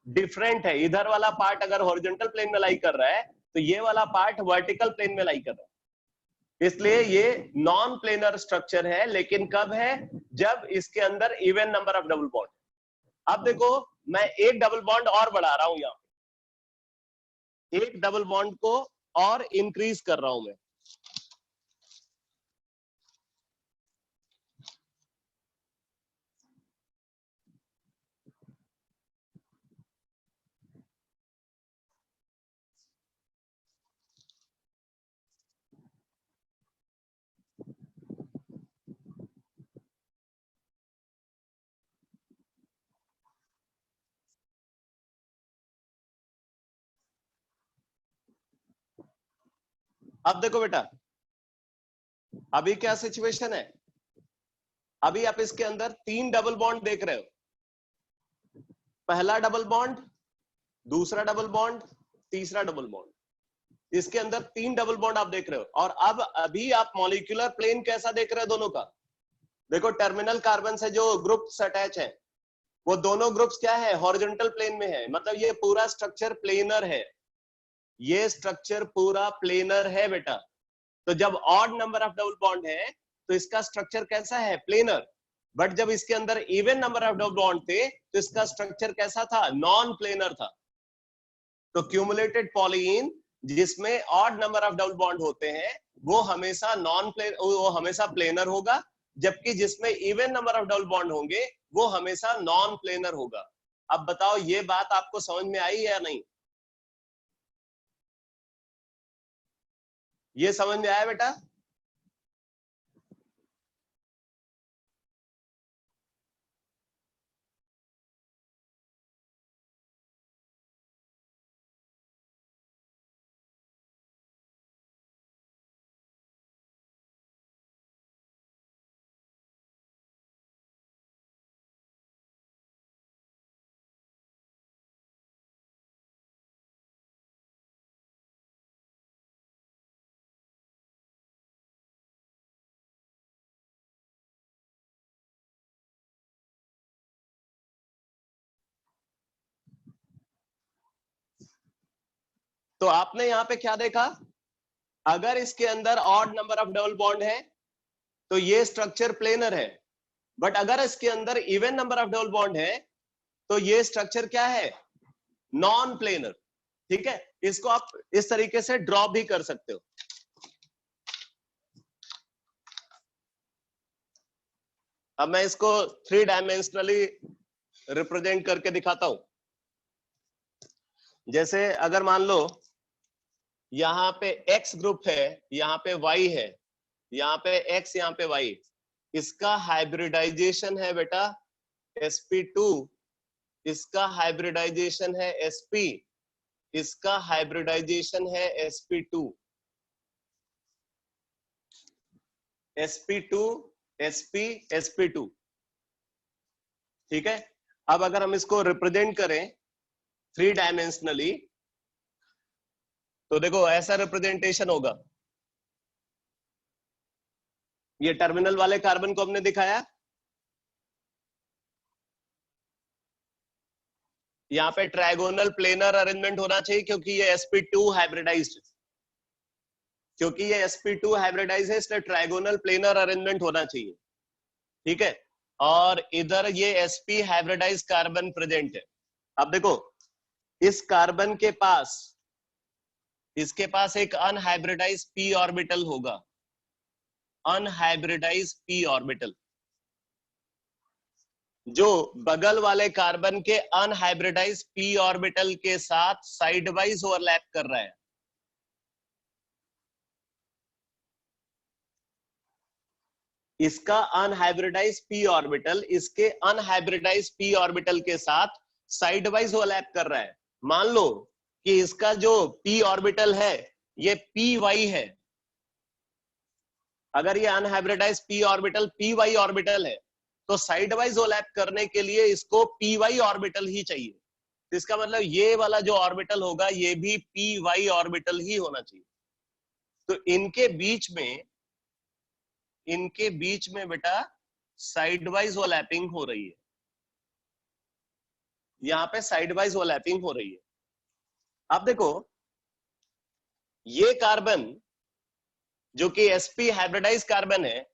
A: डिफरेंट है. इधर वाला पार्ट अगर हॉरिजॉन्टल प्लेन में लाई कर रहा है तो ये वाला पार्ट वर्टिकल प्लेन में लाई कर रहा है. इसलिए ये नॉन प्लेनर स्ट्रक्चर है. लेकिन कब है? जब इसके अंदर even number of double bond. अब देखो, मैं एक डबल बॉन्ड और बढ़ा रहा हूं, यहां एक डबल बॉन्ड को और इंक्रीज कर रहा हूं मैं. अब देखो बेटा, अभी क्या सिचुएशन है? अभी आप इसके अंदर तीन डबल बॉन्ड देख रहे हो. पहला डबल बॉन्ड, दूसरा डबल बॉन्ड, तीसरा डबल बॉन्ड. इसके अंदर तीन डबल बॉन्ड आप देख रहे हो. और अब अभी आप मॉलिक्यूलर प्लेन कैसा देख रहे हो दोनों का? देखो, टर्मिनल कार्बन से जो ग्रुप्स अटैच हैं, वो दोनों ग्रुप्स क्या है? हॉरिजॉन्टल प्लेन में है. मतलब ये पूरा स्ट्रक्चर प्लेनर है. ये स्ट्रक्चर पूरा प्लेनर है बेटा. तो जब odd number of double bond है तो इसका स्ट्रक्चर कैसा है? प्लेनर. बट जब इसके अंदर even number of double bond थे तो इसका स्ट्रक्चर कैसा था? नॉन प्लेनर था. तो क्यूमुलेटेड पॉलीन जिसमें odd number of double bond होते हैं वो हमेशा वो हमेशा प्लेनर होगा. जबकि जिसमें even number of double bond होंगे वो हमेशा नॉन प्लेनर होगा. अब बताओ, ये बात आपको समझ में आई या नहीं? ये समझ में आया बेटा? तो आपने यहां पे क्या देखा, अगर इसके अंदर odd number of double bond है तो ये स्ट्रक्चर प्लेनर है, बट अगर इसके अंदर even number of double bond है तो ये स्ट्रक्चर क्या है, नॉन प्लेनर। ठीक है, इसको आप इस तरीके से ड्रॉ भी कर सकते हो। अब मैं इसको 3 डायमेंशनली रिप्रेजेंट करके दिखाता हूं। जैसे अगर मान लो यहाँ पे x ग्रुप है, यहाँ पे y है, यहाँ पे x, यहाँ पे y, इसका हाइब्रिडाइजेशन है बेटा sp2, इसका हाइब्रिडाइजेशन है sp, इसका हाइब्रिडाइजेशन है sp2, sp2 sp sp2। ठीक है, अब अगर हम इसको रिप्रेजेंट करें 3 डायमेंशनली तो देखो ऐसा रिप्रेजेंटेशन होगा। ये टर्मिनल वाले कार्बन को हमने दिखाया, यहाँ पे ट्रायगोनल प्लेनर अरेंजमेंट होना चाहिए क्योंकि ये sp2 हाइब्रिडाइज्ड, क्योंकि ये sp2 हाइब्रिडाइज है इसलिए ट्रायगोनल प्लेनर अरेंजमेंट होना चाहिए। ठीक है, और इधर ये sp हाइब्रिडाइज कार्बन प्रेजेंट है। अब देखो इस कार्बन के पास, इसके पास एक अनहाइब्रिडाइज p ऑर्बिटल होगा, अनहाइब्रिडाइज p ऑर्बिटल, जो बगल वाले कार्बन के अनहाइब्रिडाइज p ऑर्बिटल के साथ साइड वाइज ओवरलैप कर रहा है। इसका अनहाइब्रिडाइज p ऑर्बिटल इसके अनहाइब्रिडाइज p ऑर्बिटल के साथ साइड वाइज ओवरलैप कर रहा है। मान लो कि इसका जो p ऑर्बिटल है ये py है, अगर ये unhybridised p orbital py orbital है तो साइड वाइज ओवरलैप करने के लिए इसको py ऑर्बिटल ही चाहिए। तो इसका मतलब ये वाला जो ऑर्बिटल होगा ये भी py ऑर्बिटल ही होना चाहिए। तो इनके बीच में बेटा साइड वाइज ओवरलैपिंग हो रही है, यहाँ पे साइड वाइज ओवरलैपिंग हो रही है। अब देखो ये कार्बन जो कि sp हाइब्रिडाइज कार्बन है,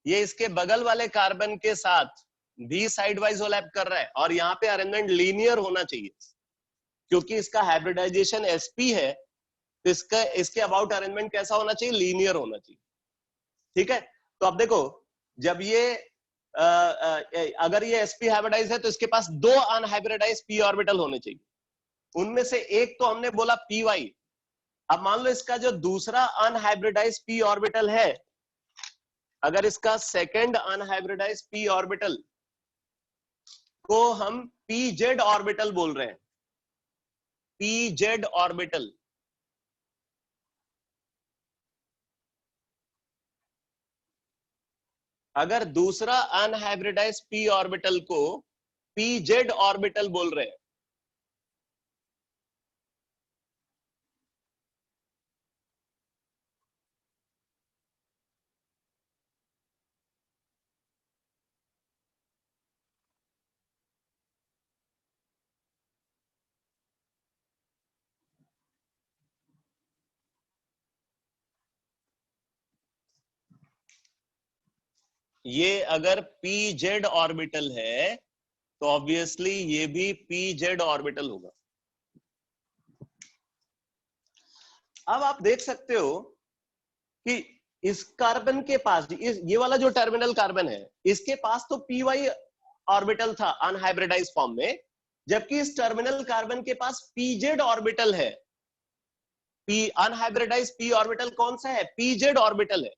A: ये इसके बगल वाले कार्बन के साथ भी साइड वाइज ओवरलैप कर रहा है, और यहाँ पे अरेंजमेंट लीनियर होना चाहिए क्योंकि इसका हाइब्रिडाइजेशन sp है, तो इसके अबाउट अरेंजमेंट कैसा होना चाहिए, लीनियर होना चाहिए। ठीक है, तो अब देखो जब ये अगर ये sp हाइब्रिडाइज है तो इसके पास 2 अनहाइब्रिडाइज p ऑर्बिटल होने चाहिए, उनमें से एक तो हमने बोला py। अब मान लो इसका जो दूसरा अनहाइब्रिडाइज p ऑर्बिटल है, अगर इसका सेकंड अनहाइब्रिडाइज p ऑर्बिटल को हम pz ऑर्बिटल बोल रहे हैं, pz ऑर्बिटल, अगर दूसरा अनहाइब्रिडाइज p ऑर्बिटल को pz ऑर्बिटल बोल रहे हैं, ये अगर pz ऑर्बिटल है तो ऑब्वियसली ये भी pz ऑर्बिटल होगा। अब आप देख सकते हो कि इस कार्बन के पास ये वाला जो टर्मिनल कार्बन है इसके पास तो py ऑर्बिटल था अनहाइब्रिडाइज फॉर्म में, जबकि इस टर्मिनल कार्बन के पास pz ऑर्बिटल है। अनहाइब्रिडाइज p ऑर्बिटल कौन सा है, pz ऑर्बिटल है।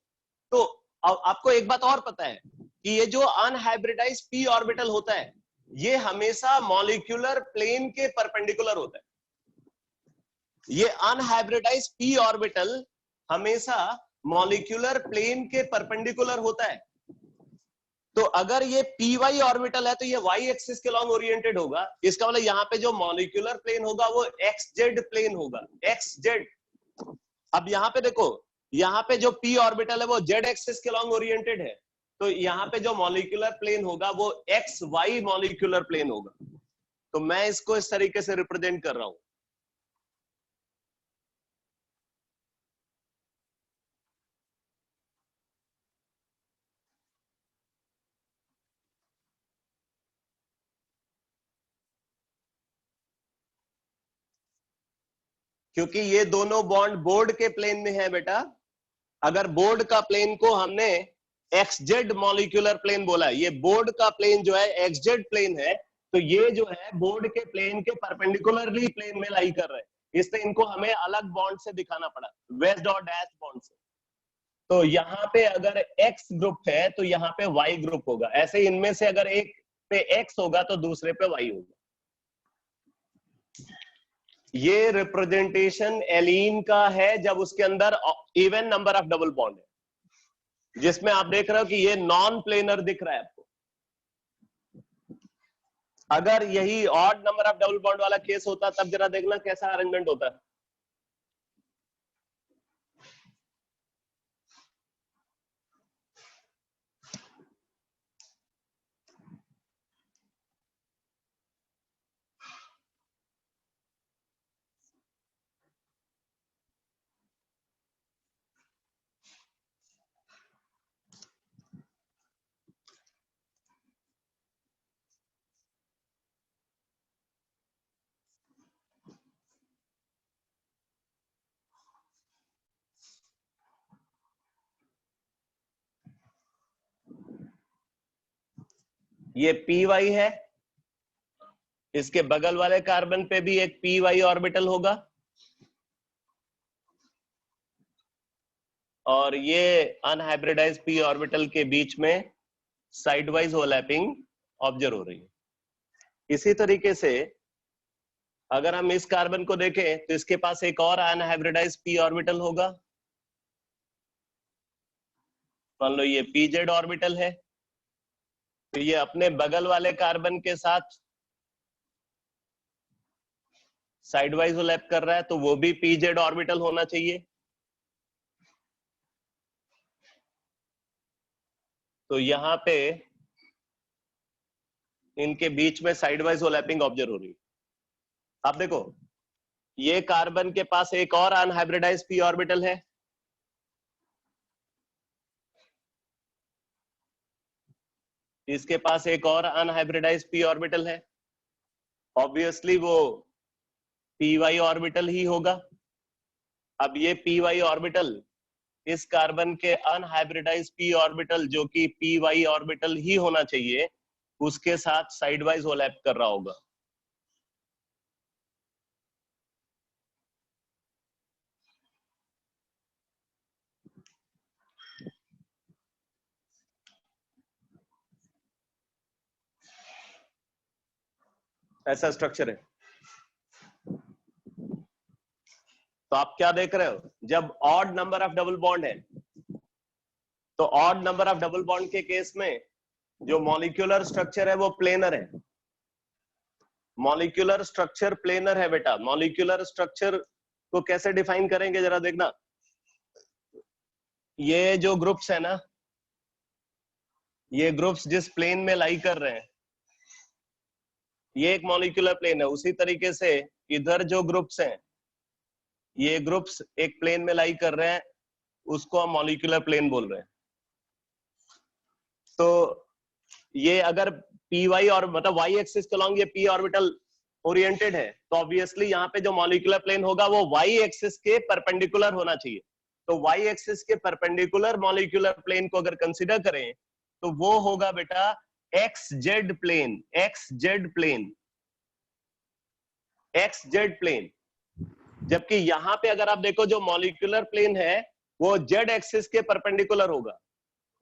A: तो आपको एक बात और पता है कि ये जो अनहाइब्रिडाइज p ऑर्बिटल होता है ये हमेशा मॉलिक्यूलर प्लेन के परपेंडिकुलर होता है। ये अनहाइब्रिडाइज p ऑर्बिटल हमेशा मॉलिक्यूलर प्लेन के परपेंडिकुलर होता है। तो अगर ये py ऑर्बिटल है तो ये y एक्सिस के लॉन्ग ओरिएंटेड होगा, इसका मतलब यहाँ पे जो मॉलिक्यूलर प्लेन होगा वो xz प्लेन होगा, xz। अब यहाँ पे देखो, यहाँ पे जो p ऑर्बिटल है वो z एक्सिस के लॉन्ग ओरिएंटेड है, तो यहाँ पे जो मॉलिक्यूलर प्लेन होगा वो xy मॉलिक्यूलर प्लेन होगा। तो मैं इसको इस तरीके से रिप्रेजेंट कर रहा हूं। क्योंकि ये दोनों बॉन्ड बोर्ड के प्लेन में है बेटा। अगर बोर्ड का प्लेन को हमने एक्सजेड मॉलिक्यूलर प्लेन बोला, ये बोर्ड का प्लेन जो है एक्सजेड प्लेन है, तो ये जो है बोर्ड के प्लेन के परपेंडिकुलरली प्लेन में लाई कर रहे हैं, इससे इनको हमें अलग बॉन्ड से दिखाना पड़ा, वेस्ट और डैश बॉन्ड से। तो यहाँ पे अगर एक्स ग्रुप है तो यहाँ पे वाई ग्रुप होगा, ऐसे इनमें से अगर एक पे एक्स होगा तो दूसरे पे वाई होगा। ये रिप्रेजेंटेशन एलीन का है जब उसके अंदर even number of double bond है, जिसमें आप देख रहे हो कि ये नॉन प्लेनर दिख रहा है आपको। अगर यही odd number of double bond वाला केस होता तब जरा देखना कैसा अरेंजमेंट होता है। ये पी वाई है, इसके बगल वाले कार्बन पे भी एक पी वाई ऑर्बिटल होगा, और ये अनहाइब्रिडाइज पी ऑर्बिटल के बीच में साइडवाइज ओवरलैपिंग ऑब्जर्व हो रही है। इसी तरीके से अगर हम इस कार्बन को देखें तो इसके पास एक और अनहाइब्रिडाइज पी ऑर्बिटल होगा, मान लो ये पीजेड ऑर्बिटल है, तो ये अपने बगल वाले कार्बन के साथ साइडवाइज ओवरलैप कर रहा है, तो वो भी पीजेड ऑर्बिटल होना चाहिए। तो यहाँ पे इनके बीच में साइडवाइज ओवरलैपिंग ऑब्जर्व हो रही है। आप देखो ये कार्बन के पास एक और अनहाइब्रिडाइज पी ऑर्बिटल है, इसके पास एक और अनहाइब्रिडाइज पी ऑर्बिटल है, ऑब्वियसली वो पी वाई ऑर्बिटल ही होगा। अब ये पी वाई ऑर्बिटल इस कार्बन के अनहाइब्रिडाइज पी ऑर्बिटल जो कि पी वाई ऑर्बिटल ही होना चाहिए, उसके साथ साइडवाइज ओवरलैप कर रहा होगा। ऐसा स्ट्रक्चर है। तो आप क्या देख रहे हो, जब odd number of double bond है तो odd number of double bond के केस में जो मॉलिक्यूलर स्ट्रक्चर है वो प्लेनर है। मॉलिक्यूलर स्ट्रक्चर प्लेनर है बेटा। मॉलिक्यूलर स्ट्रक्चर को कैसे डिफाइन करेंगे जरा देखना। ये जो ग्रुप्स है ना, ये ग्रुप्स जिस प्लेन में लाई कर रहे हैं, ये एक मॉलिक्यूलर प्लेन है। उसी तरीके से इधर जो ग्रुप्स हैं, ये ग्रुप्स एक प्लेन में लाई कर रहे हैं, उसको हम मॉलिक्यूलर प्लेन बोल रहे हैं। तो ये अगर पी वाई और मतलब वाई एक्सिस के अलॉन्ग ये पी ऑर्बिटल ओरिएंटेड है, तो ऑब्वियसली यहाँ पे जो मॉलिक्यूलर प्लेन होगा वो वाई एक्सिस के परपेंडिकुलर होना चाहिए। तो वाई एक्सिस के परपेंडिकुलर मॉलिक्यूलर प्लेन को अगर कंसीडर करें तो वो होगा बेटा X Z plane. X Z plane, X Z plane. जबकि यहां पे अगर आप देखो जो मॉलिक्यूलर प्लेन है वो जेड एक्सिस के परपेंडिकुलर होगा,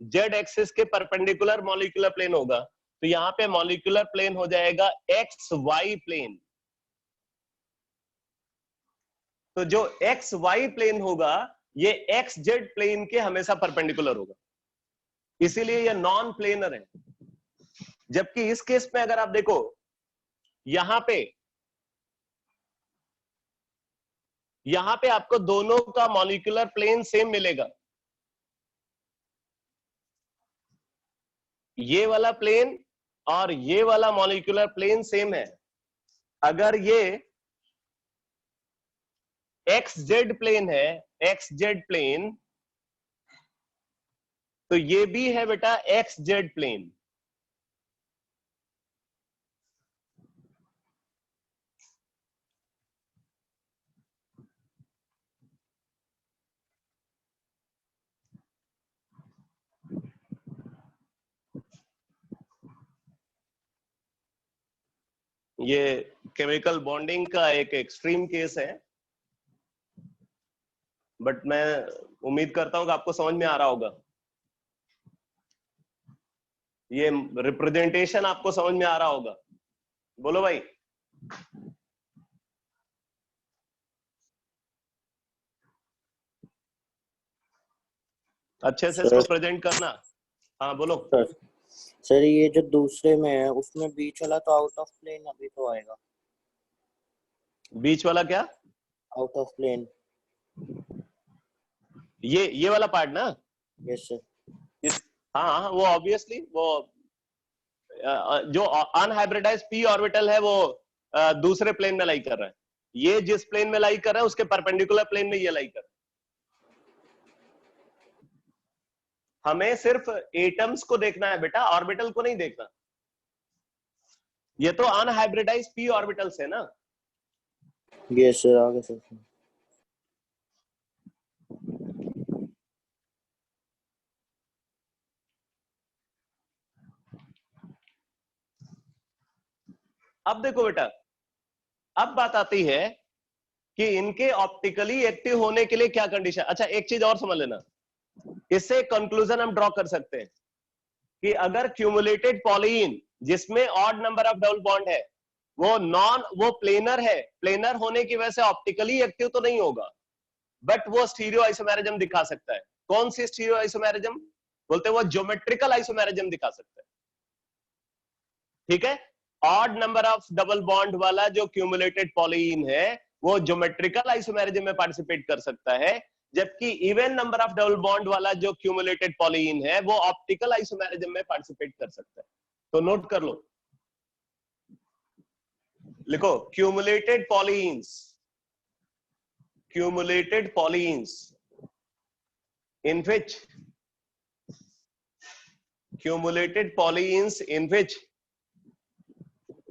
A: जेड एक्सिस के परपेंडिकुलर मॉलिक्यूलर प्लेन होगा। तो यहाँ पे मॉलिक्यूलर प्लेन हो जाएगा एक्स वाई प्लेन। तो जो एक्स वाई प्लेन होगा ये एक्स जेड प्लेन के हमेशा परपेंडिकुलर होगा, इसीलिए ये नॉन प्लेनर है। जबकि इस केस में अगर आप देखो यहां पे आपको दोनों का मॉलिक्यूलर प्लेन सेम मिलेगा। ये वाला प्लेन और ये वाला मॉलिक्यूलर प्लेन सेम है। अगर ये एक्स जेड प्लेन है, एक्स जेड प्लेन, तो ये भी है बेटा एक्स जेड प्लेन। ये केमिकल बॉन्डिंग का एक एक्सट्रीम केस है, बट मैं उम्मीद करता हूं कि आपको समझ में आ रहा होगा। ये रिप्रेजेंटेशन आपको समझ में आ रहा होगा। बोलो भाई। अच्छे से इसको प्रेजेंट करना। हाँ बोलो
C: सर। सर ये जो दूसरे में है उसमें बीच वाला तो आउट ऑफ प्लेन अभी तो आएगा।
A: बीच वाला क्या?
C: Out of plane.
A: ये वाला पार्ट ना?
C: Yes sir.
A: हाँ वो ऑब्वियसली वो जो अनहाइब्रिडाइज्ड पी ऑर्बिटल है वो दूसरे प्लेन में लाई कर रहा है। ये जिस प्लेन में लाई कर रहा है उसके परपेंडिकुलर प्लेन में ये लाई कर रहा है। हमें सिर्फ एटम्स को देखना है बेटा, ऑर्बिटल को नहीं देखना। ये तो अनहाइब्रिडाइज्ड पी ऑर्बिटल्स है ना।
C: यस सर, आगे सर।
A: अब देखो बेटा, अब बात आती है कि इनके ऑप्टिकली एक्टिव होने के लिए क्या कंडीशन। अच्छा एक चीज और समझ लेना, इससे कंक्लूजन हम ड्रॉ कर सकते हैं कि अगर क्यूमुलेटेड पॉलीन जिसमें odd number of double bond है वो प्लेनर है, प्लेनर होने की वजह से ऑप्टिकली एक्टिव तो नहीं होगा, बट वो स्टीरियो आइसोमेरिज्म दिखा सकता है। कौन सी स्टीरियो आइसोमेरिज्म बोलते हैं? वो ज्योमेट्रिकल आइसोमेरिज्म दिखा सकता है। ठीक है, odd number of double bond वाला जो क्यूमुलेटेड पॉलीन है वो ज्योमेट्रिकल आइसोमेरिज्म में पार्टिसिपेट कर सकता है, जबकि even number of double bond वाला जो क्यूमुलेटेड पॉलीन है वो ऑप्टिकल आइसोमेरिज्म में पार्टिसिपेट कर सकता है। तो नोट कर लो, लिखो cumulated पॉलीन्स in which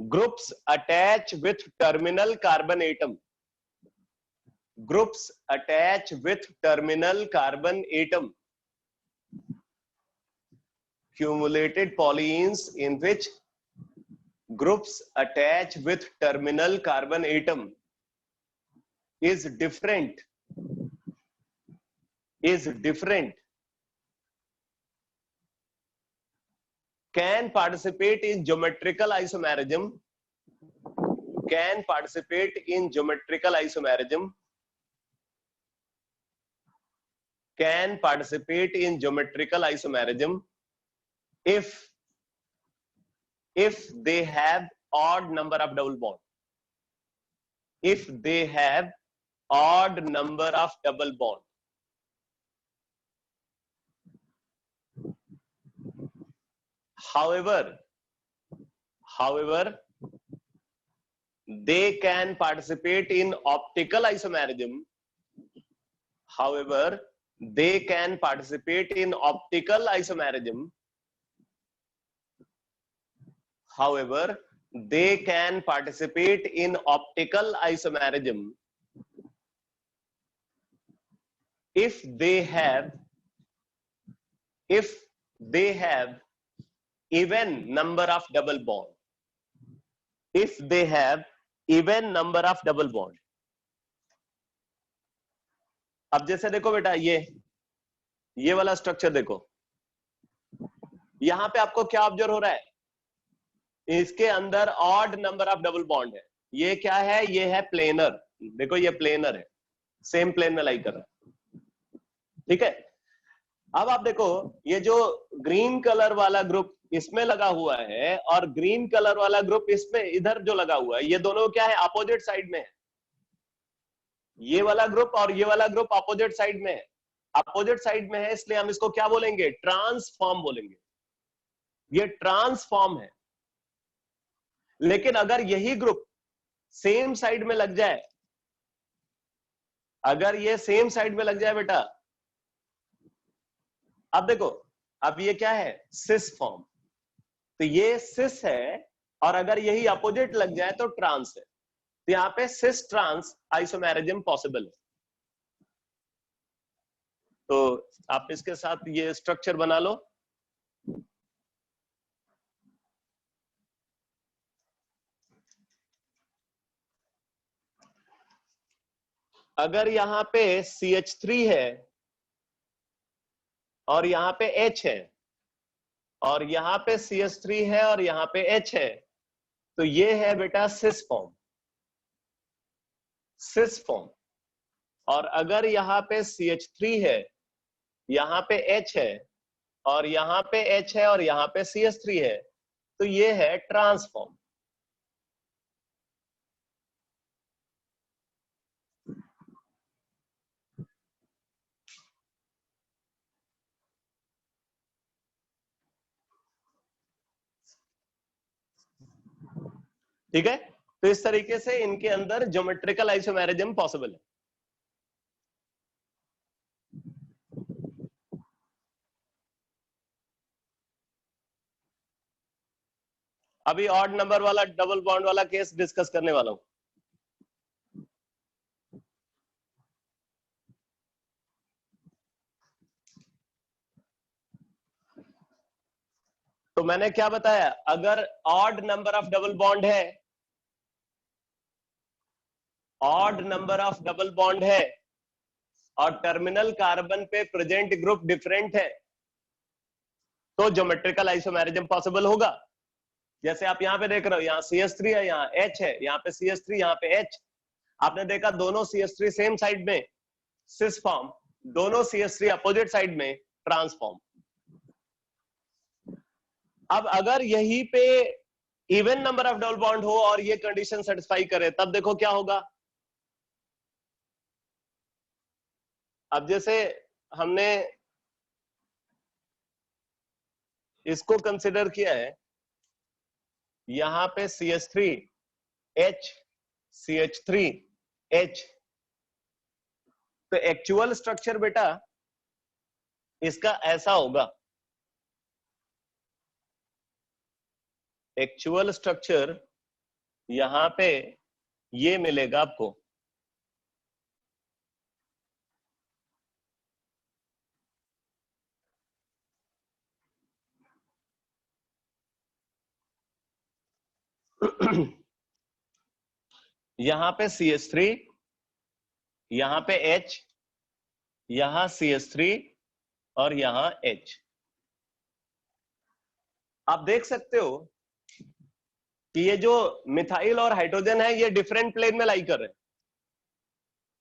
A: groups attach with terminal carbon atom, accumulated polyenes in which groups attach with terminal carbon atom is different can participate in geometrical isomerism, if they have odd number of double bond, however they can participate in optical isomerism, if they have even number of double bond, अब जैसे देखो बेटा, ये वाला structure देखो, यहां पे आपको क्या ऑब्जर्व हो रहा है? इसके अंदर odd number of double bond है। ये क्या है? ये है प्लेनर। देखो ये प्लेनर है, सेम प्लेन में लाई कर रहा है। ठीक है, अब आप देखो ये जो ग्रीन कलर वाला ग्रुप इसमें लगा हुआ है और ग्रीन कलर वाला ग्रुप इसमें इधर जो लगा हुआ है, ये दोनों क्या है? अपोजिट साइड में है। ये वाला ग्रुप और ये वाला ग्रुप अपोजिट साइड में है। अपोजिट साइड में है इसलिए हम इसको क्या बोलेंगे? ट्रांसफॉर्म बोलेंगे। ये ट्रांसफॉर्म है। लेकिन अगर यही ग्रुप सेम साइड में लग जाए, अगर ये सेम साइड में लग जाए बेटा, अब देखो, अब ये क्या है? Cis form. तो ये सिस है और अगर यही अपोजिट लग जाए तो ट्रांस है। तो यहां पे सिस ट्रांस आइसोमेरिज्म पॉसिबल है। तो आप इसके साथ ये स्ट्रक्चर बना लो। अगर यहां पे CH3 है और यहां पे H है और यहां पे CH3 है और यहां पे H है, तो ये है बेटा सिस फॉर्म, सिस फॉर्म। और अगर यहां पे CH3 है, यहां पे H है और यहां पे H है और यहां पे CH3 है, तो ये है ट्रांसफॉर्म। ठीक है, तो इस तरीके से इनके अंदर ज्योमेट्रिकल आइसोमेरिज्म पॉसिबल है। अभी ऑड नंबर वाला डबल बॉन्ड वाला केस डिस्कस करने वाला हूं। तो मैंने क्या बताया, अगर odd number of double bond है, odd number of double bond है और टर्मिनल कार्बन पे प्रेजेंट ग्रुप डिफरेंट है, तो ज्योमेट्रिकल आइसोमेरिज्म पॉसिबल होगा। जैसे आप यहां पे देख रहे हो, यहाँ CH3 है, यहाँ H है, यहाँ पे CH3, यहाँ पे H। आपने देखा दोनों CH3 सेम साइड में सिस फॉर्म, दोनों CH3 अपोजिट साइड में ट्रांसफॉर्म। अब अगर यहीं पे even number of double bond हो और ये कंडीशन सेटिस्फाई करे, तब देखो क्या होगा। अब जैसे हमने इसको कंसिडर किया है, यहां पे CH3 H, CH3 H, तो एक्चुअल स्ट्रक्चर बेटा इसका ऐसा होगा। एक्चुअल स्ट्रक्चर यहां पे ये मिलेगा आपको, यहां पे CH3, यहां पे H, यहां CH3 और यहां H। आप देख सकते हो कि ये जो मिथाइल और हाइड्रोजन है, ये डिफरेंट प्लेन में लाई कर रहे हैं,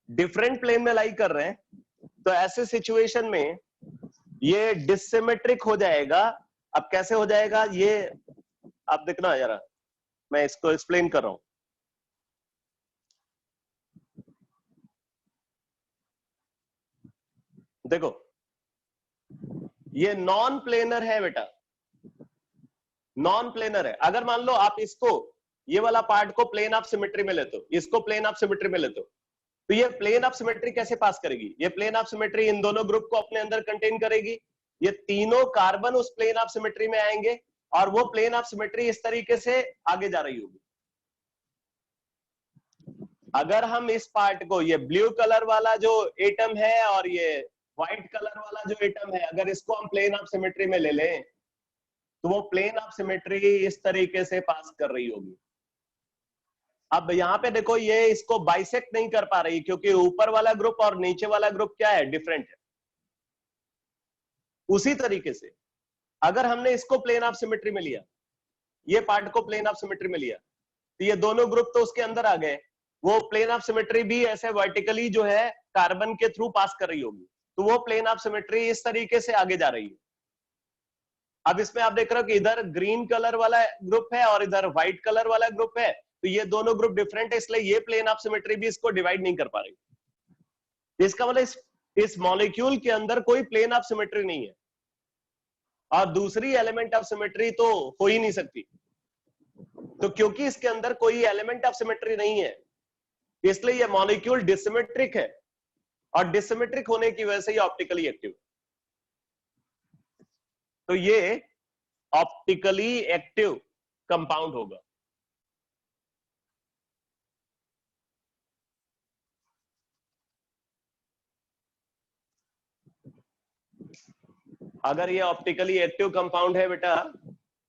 A: डिफरेंट प्लेन में लाई कर रहे हैं। तो ऐसे सिचुएशन में ये डिसिमेट्रिक हो जाएगा। अब कैसे हो जाएगा ये आप देखना जरा, मैं इसको एक्सप्लेन कर रहा हूं। देखो ये नॉन प्लेनर है बेटा, नॉन प्लेनर है। अगर मान लो आप इसको, ये वाला पार्ट को प्लेन ऑफ सिमेट्री में लेते हो, इसको प्लेन ऑफ सिमेट्री में लेते हो, तो ये प्लेन ऑफ सिमेट्री कैसे पास करेगी? ये प्लेन ऑफ सिमेट्री इन दोनों ग्रुप को अपने अंदर कंटेन करेगी। ये तीनों कार्बन उस प्लेन ऑफ सिमेट्री में आएंगे और वो प्लेन ऑफ सिमेट्री इस तरीके से आगे जा रही होगी। अगर हम इस पार्ट को, ये ब्लू कलर वाला जो एटम है और ये व्हाइट कलर वाला जो एटम है, अगर इसको हम प्लेन ऑफ सिमेट्री में ले लें, तो वो प्लेन ऑफ सिमेट्री इस तरीके से पास कर रही होगी। अब यहां पे देखो, ये इसको बाइसेक्ट नहीं कर पा रही, क्योंकि ऊपर वाला ग्रुप और नीचे वाला ग्रुप क्या है, डिफरेंट है। उसी तरीके से अगर हमने इसको प्लेन ऑफ सिमेट्री में लिया, ये पार्ट को प्लेन ऑफ सिमेट्री में लिया, तो ये दोनों ग्रुप तो उसके अंदर आ गए। वो प्लेन ऑफ सिमेट्री भी ऐसे वर्टिकली जो है कार्बन के थ्रू पास कर रही होगी, तो वो प्लेन ऑफ सिमेट्री इस तरीके से आगे जा रही है। अब इसमें आप देख रहे हो कि इधर ग्रीन कलर वाला ग्रुप है और इधर व्हाइट कलर वाला ग्रुप है, तो ये दोनों ग्रुप डिफरेंट है, इसलिए ये प्लेन ऑफ सिमेट्री भी इसको डिवाइड नहीं कर पा रही। इसका मतलब इस मॉलिक्यूल के अंदर कोई प्लेन ऑफ सिमेट्री नहीं है और दूसरी एलिमेंट ऑफ सिमेट्री तो हो ही नहीं सकती। तो क्योंकि इसके अंदर कोई एलिमेंट ऑफ सिमेट्री नहीं है, इसलिए ये मॉलिक्यूल डिसिमेट्रिक है और डिसिमेट्रिक होने की वजह से ये ऑप्टिकली एक्टिव है। तो ये ऑप्टिकली एक्टिव कंपाउंड होगा। अगर ये ऑप्टिकली एक्टिव कंपाउंड है बेटा,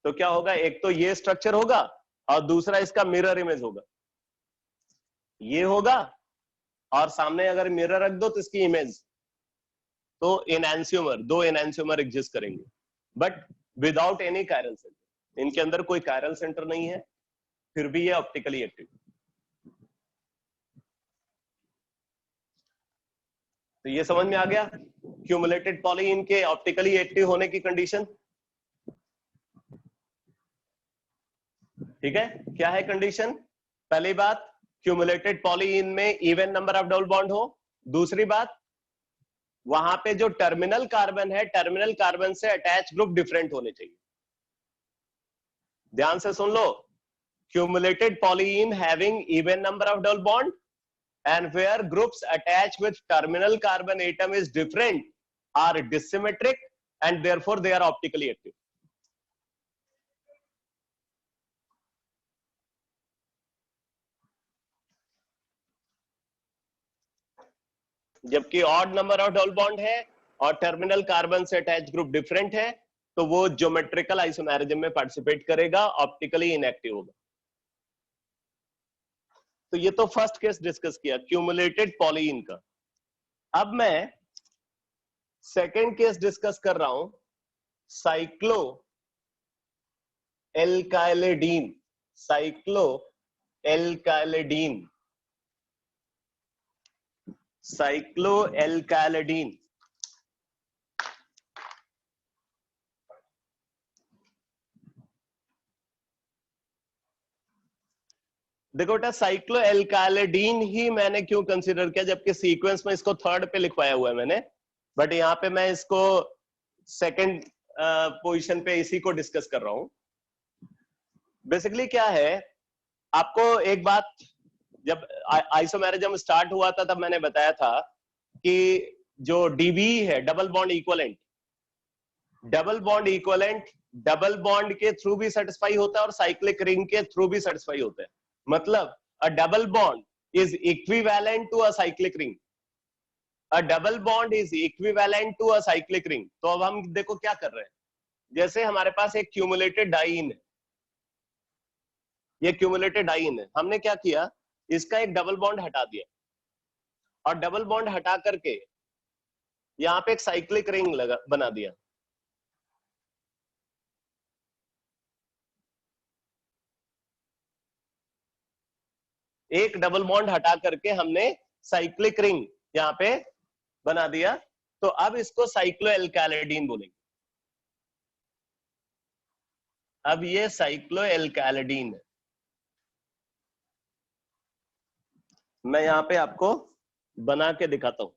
A: तो क्या होगा, एक तो ये स्ट्रक्चर होगा और दूसरा इसका मिरर इमेज होगा, ये होगा और सामने अगर मिरर रख दो तो इसकी इमेज, तो एनहांस्यूमर, दो एनहांस्यूमर एग्जिस्ट करेंगे, but without any chiral centre. इनके अंदर कोई कायरल सेंटर नहीं है, फिर भी ये ऑप्टिकली एक्टिव। तो ये समझ में आ गया क्यूमुलेटेड पॉलीइन के ऑप्टिकली एक्टिव होने की कंडीशन। ठीक है, क्या है कंडीशन? पहली बात, क्यूमुलेटेड पॉलीइन में even number of double bond हो। दूसरी बात, वहां पे जो टर्मिनल कार्बन है, टर्मिनल कार्बन से अटैच ग्रुप डिफरेंट होने चाहिए। ध्यान से सुन लो, cumulated polyene having even number of double bond and where groups attached with terminal carbon atom is different are dissymmetric and therefore they are optically active. जबकि odd number of double bond है और terminal carbon से attach group different है, तो वो geometrical isomerism में participate करेगा, optically inactive होगा। तो ये तो फर्स्ट केस डिस्कस किया क्यूमुलेटेड पॉलीइन का। अब मैं सेकेंड केस डिस्कस कर रहा हूं, cyclo alkylidene. Cyclo alkylidene, cyclo alkylidene. देखो बेटा, साइक्लो एल्काइलेडीन ही मैंने क्यों कंसीडर किया, जबकि सीक्वेंस में इसको थर्ड पे लिखवाया हुआ है मैंने, बट यहाँ पे मैं इसको सेकंड पोजीशन पे इसी को डिस्कस कर रहा हूं। बेसिकली क्या है, आपको एक बात, जब आइसोमेरिज्म स्टार्ट हुआ था तब मैंने बताया था कि जो डीबी है, double bond equivalent, double bond equivalent double bond के थ्रू भी सेटिस्फाई होता है और साइक्लिक रिंग के थ्रू भी सेटिस्फाई होता है। मतलब a double bond is equivalent to a cyclic ring, a double bond is equivalent to a cyclic ring. तो अब हम देखो क्या कर रहे हैं, जैसे हमारे पास एक क्यूमुलेटेड डाइइन है, ये क्यूमुलेटेड डाइइन है, हमने क्या किया, इसका एक डबल बॉन्ड हटा दिया और डबल बॉन्ड हटा करके यहाँ पे एक साइक्लिक रिंग बना दिया। एक डबल बॉन्ड हटा करके हमने साइक्लिक रिंग यहाँ पे बना दिया, तो अब इसको साइक्लो एल्काइलेडीन बोलेंगे। अब ये साइक्लो एल्काइलेडीन है। मैं यहाँ पे आपको बना के दिखाता हूं।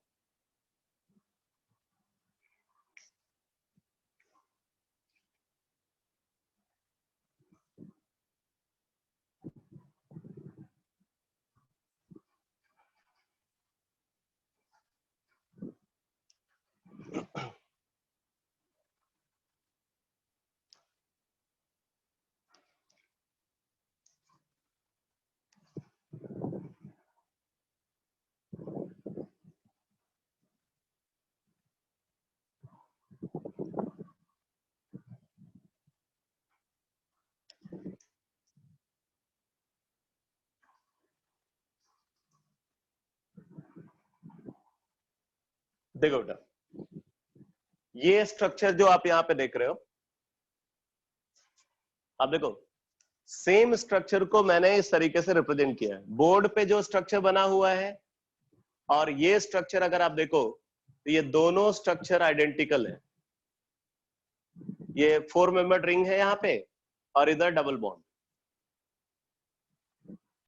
A: देखो बेटा, ये स्ट्रक्चर जो आप यहाँ पे देख रहे हो, अब देखो सेम स्ट्रक्चर को मैंने इस तरीके से रिप्रेजेंट किया है। बोर्ड पे जो स्ट्रक्चर बना हुआ है और ये स्ट्रक्चर अगर आप देखो तो ये दोनों स्ट्रक्चर आइडेंटिकल है। ये 4 मेंबर्ड रिंग है यहाँ पे और इधर डबल बॉन्ड।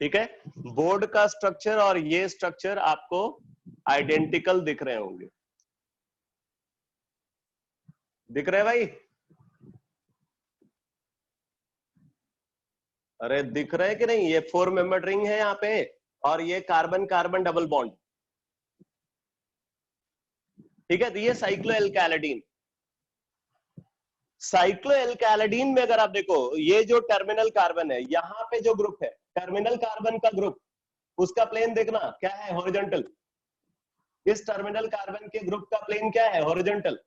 A: ठीक है, बोर्ड का स्ट्रक्चर और ये स्ट्रक्चर आपको आइडेंटिकल दिख रहे होंगे, दिख रहे भाई? अरे दिख रहे कि नहीं? ये 4 मेंबर्ड रिंग है यहाँ पे और ये कार्बन कार्बन डबल बॉन्ड। ठीक है, तो ये साइक्लो एल्काइलेडीन। साइक्लो एल्काइलेडीन में अगर आप देखो, ये जो टर्मिनल कार्बन है, यहाँ पे जो ग्रुप है टर्मिनल कार्बन का ग्रुप, उसका प्लेन देखना क्या है, हॉरिजॉन्टल। इस टर्मिनल कार्बन के ग्रुप का प्लेन क्या है, हॉरिजॉन्टल।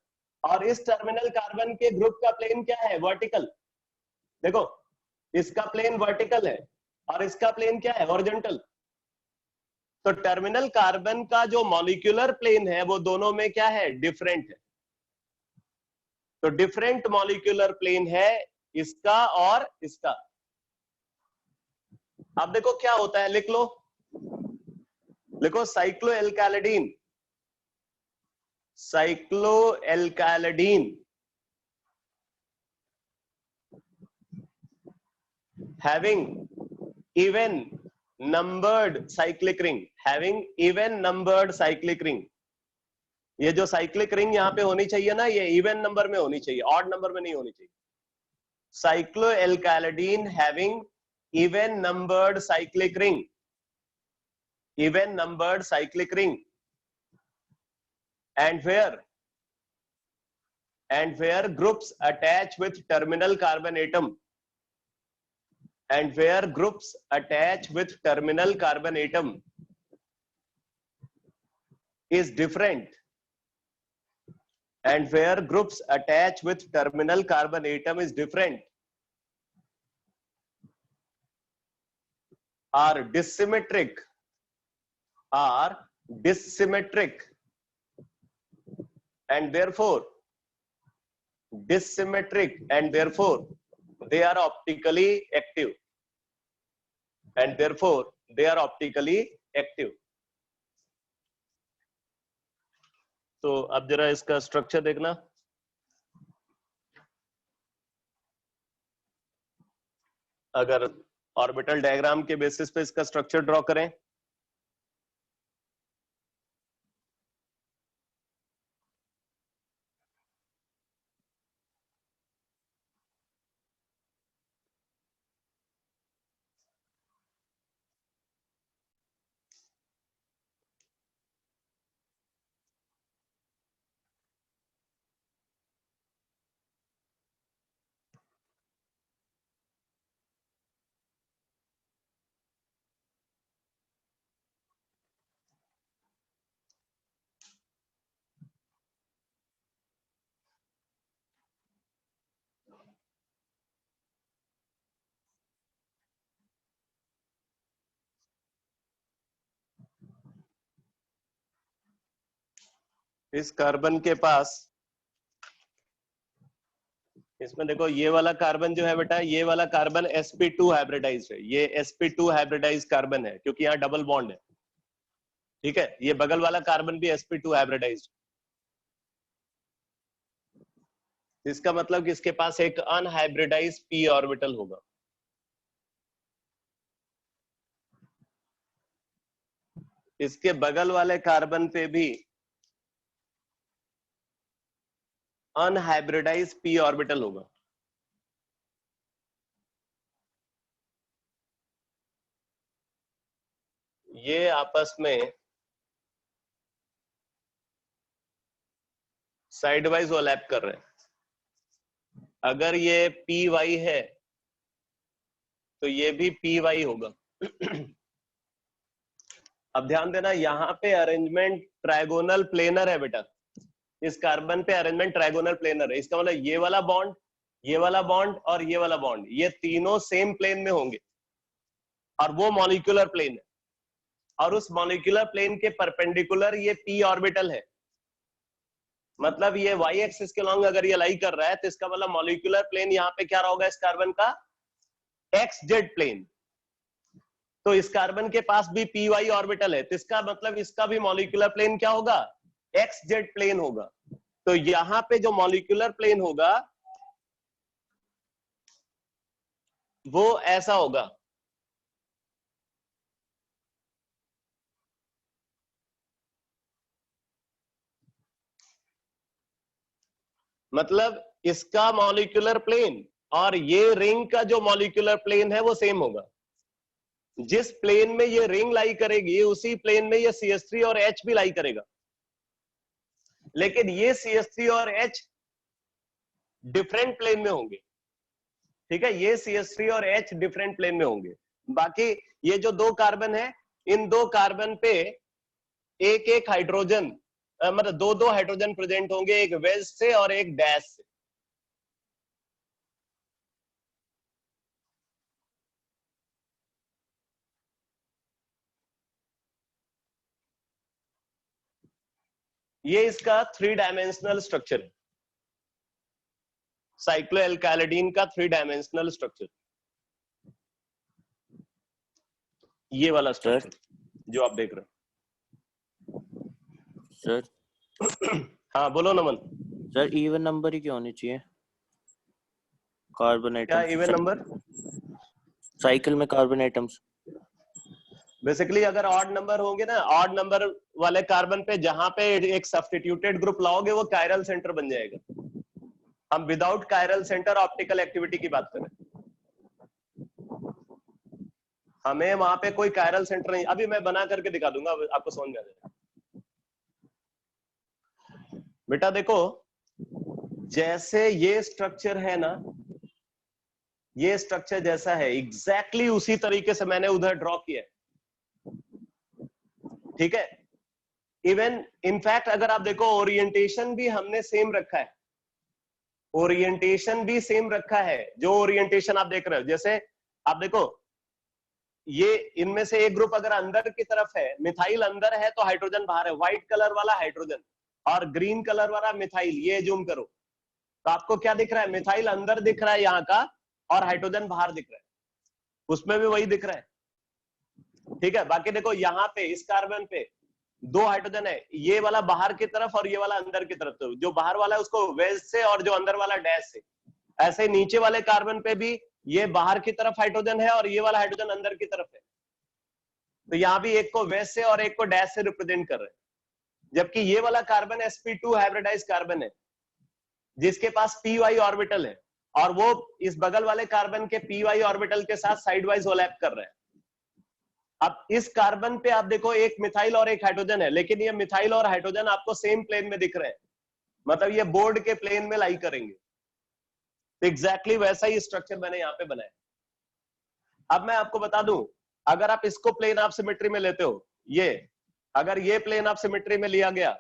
A: और इस टर्मिनल कार्बन के ग्रुप का प्लेन क्या है, वर्टिकल। देखो इसका प्लेन वर्टिकल है और इसका प्लेन क्या है, हॉरिजॉन्टल। तो टर्मिनल कार्बन का जो मॉलिक्यूलर प्लेन है वो दोनों में क्या है, डिफरेंट है। तो डिफरेंट मॉलिक्यूलर प्लेन है इसका और इसका। अब देखो क्या होता है, लिख लो, लिखो साइक्लोएल्काइलिडीन, साइक्लोएल्काइलिडीन having even numbered cyclic ring, having even numbered cyclic ring। ये जो साइक्लिक रिंग यहां पे होनी चाहिए ना, ये इवन नंबर में होनी चाहिए, ऑड नंबर में नहीं होनी चाहिए। Cycloalkylidene having even numbered cyclic ring, even numbered cyclic ring, and where groups attach with terminal carbon atom, and where groups attach with terminal carbon atom is different, and where groups attach with terminal carbon atom is different, are dissymmetric, and therefore dissymmetric, and therefore they are optically active, and therefore they are optically active। तो अब जरा इसका structure देखना। अगर orbital diagram के basis पे इसका structure draw करें, इस कार्बन के पास, इसमें देखो ये वाला कार्बन जो है बेटा, ये वाला कार्बन sp2 हाइब्रिडाइज्ड है, ये sp2 हाइब्रिडाइज्ड कार्बन है क्योंकि यहाँ डबल बॉन्ड है। ठीक है, ये बगल वाला कार्बन भी sp2 हाइब्रिडाइज्ड। इसका मतलब कि इसके पास एक अनहाइब्रिडाइज्ड p ऑर्बिटल होगा। इसके बगल वाले कार्बन पे भी अनहाइब्रिडाइज्ड p ऑर्बिटल होगा। ये आपस में साइड वाइज ओवरलैप कर रहे हैं। अगर ये पी वाई है तो ये भी पी वाई होगा। अब ध्यान देना, यहाँ पे अरेंजमेंट ट्राइगोनल प्लेनर है बेटा, इस कार्बन पे अरेंजमेंट ट्राइगोनल प्लेनर है। इसका मतलब ये वाला बॉन्ड, ये वाला बॉन्ड और ये वाला बॉन्ड, ये तीनों सेम प्लेन में होंगे और वो मॉलिक्यूलर प्लेन है, और उस मॉलिक्यूलर प्लेन के परपेंडिकुलर ये पी ऑर्बिटल है। मतलब ये वाई एक्सिस के लॉन्ग अगर ये लाई कर रहा है तो इसका मतलब मॉलिक्यूलर प्लेन यहाँ पे क्या होगा इस कार्बन का, एक्स जेड प्लेन। तो इस कार्बन के पास भी पी वाई ऑर्बिटल है, तो इसका मतलब इसका भी मॉलिक्यूलर प्लेन क्या होगा, एक्स जेड प्लेन होगा। तो यहां पे जो मॉलिक्यूलर प्लेन होगा वो ऐसा होगा। मतलब इसका मॉलिक्यूलर प्लेन और ये रिंग का जो मॉलिक्यूलर प्लेन है वो सेम होगा। जिस प्लेन में ये रिंग लाई करेगी उसी प्लेन में ये CH3 और H भी लाई करेगा, लेकिन ये CH3 और H डिफरेंट प्लेन में होंगे। ठीक है, ये CH3 और H डिफरेंट प्लेन में होंगे। बाकी ये जो दो कार्बन है, इन दो कार्बन पे एक एक हाइड्रोजन, मतलब दो दो हाइड्रोजन प्रेजेंट होंगे, एक वेज से और एक डैश से। ये इसका 3 डायमेंशनल स्ट्रक्चर है, साइक्लोएल्काइलिडीन का 3 डायमेंशनल स्ट्रक्चर, ये वाला स्ट्रक्चर जो आप देख रहे हो
C: सर।
A: हाँ बोलो नमन।
C: सर इवन नंबर ही क्यों होनी चाहिए कार्बन
A: क्या
C: आइटम्स?
A: Even number?
C: साइकिल में कार्बन आइटम्स
A: बेसिकली अगर ऑड नंबर होंगे ना, ऑड नंबर वाले कार्बन पे जहां पे एक सब्स्टिट्यूटेड ग्रुप लाओगे वो कायरल सेंटर बन जाएगा। हम without chiral centre optical activity की बात करें, हमें वहां पे कोई कायरल सेंटर नहीं। अभी मैं बना करके दिखा दूंगा, आपको समझ में आ जाएगा। बेटा देखो, जैसे ये स्ट्रक्चर है ना, ये स्ट्रक्चर जैसा है एग्जैक्टली उसी तरीके से मैंने उधर ड्रॉ किया है, ठीक है। इवन इनफैक्ट अगर आप देखो ओरिएंटेशन भी हमने सेम रखा है, ओरिएंटेशन भी सेम रखा है। जो ओरिएंटेशन आप देख रहे हो, जैसे आप देखो ये इनमें से एक ग्रुप अगर अंदर की तरफ है, मिथाइल अंदर है तो हाइड्रोजन बाहर है, व्हाइट कलर वाला हाइड्रोजन और ग्रीन कलर वाला मिथाइल, ये जूम करो तो आपको क्या दिख रहा है, मिथाइल अंदर दिख रहा है यहाँ का और हाइड्रोजन बाहर दिख रहा है, उसमें भी वही दिख रहा है, ठीक है। बाकी देखो यहाँ पे इस कार्बन पे 2 हाइड्रोजन है, ये वाला बाहर की तरफ और ये वाला अंदर की तरफ, तो जो बाहर वाला है उसको वेज से और जो अंदर वाला डैश से। ऐसे नीचे वाले कार्बन पे भी ये बाहर की तरफ हाइड्रोजन है और ये वाला हाइड्रोजन अंदर की तरफ है, तो यहाँ भी एक को वेज से और एक को डैश से रिप्रेजेंट कर रहे हैं। जबकि ये वाला कार्बन sp2 हाइब्रिडाइज कार्बन है जिसके पास py ऑर्बिटल है और वो इस बगल वाले कार्बन के py ऑर्बिटल के साथ साइड वाइज ओवरलैप कर रहे हैं। अब इस कार्बन पे आप देखो एक मिथाइल और एक हाइड्रोजन है, लेकिन ये मिथाइल और हाइड्रोजन आपको सेम प्लेन में दिख रहे हैं, मतलब ये बोर्ड के प्लेन में लाई करेंगे। तो एग्जैक्टली वैसा ही स्ट्रक्चर मैंने यहाँ पे बनाया। अब मैं आपको बता दूं, अगर आप इसको प्लेन ऑफ सिमेट्री में लेते हो, ये अगर ये प्लेन ऑफ सिमेट्री में लिया गया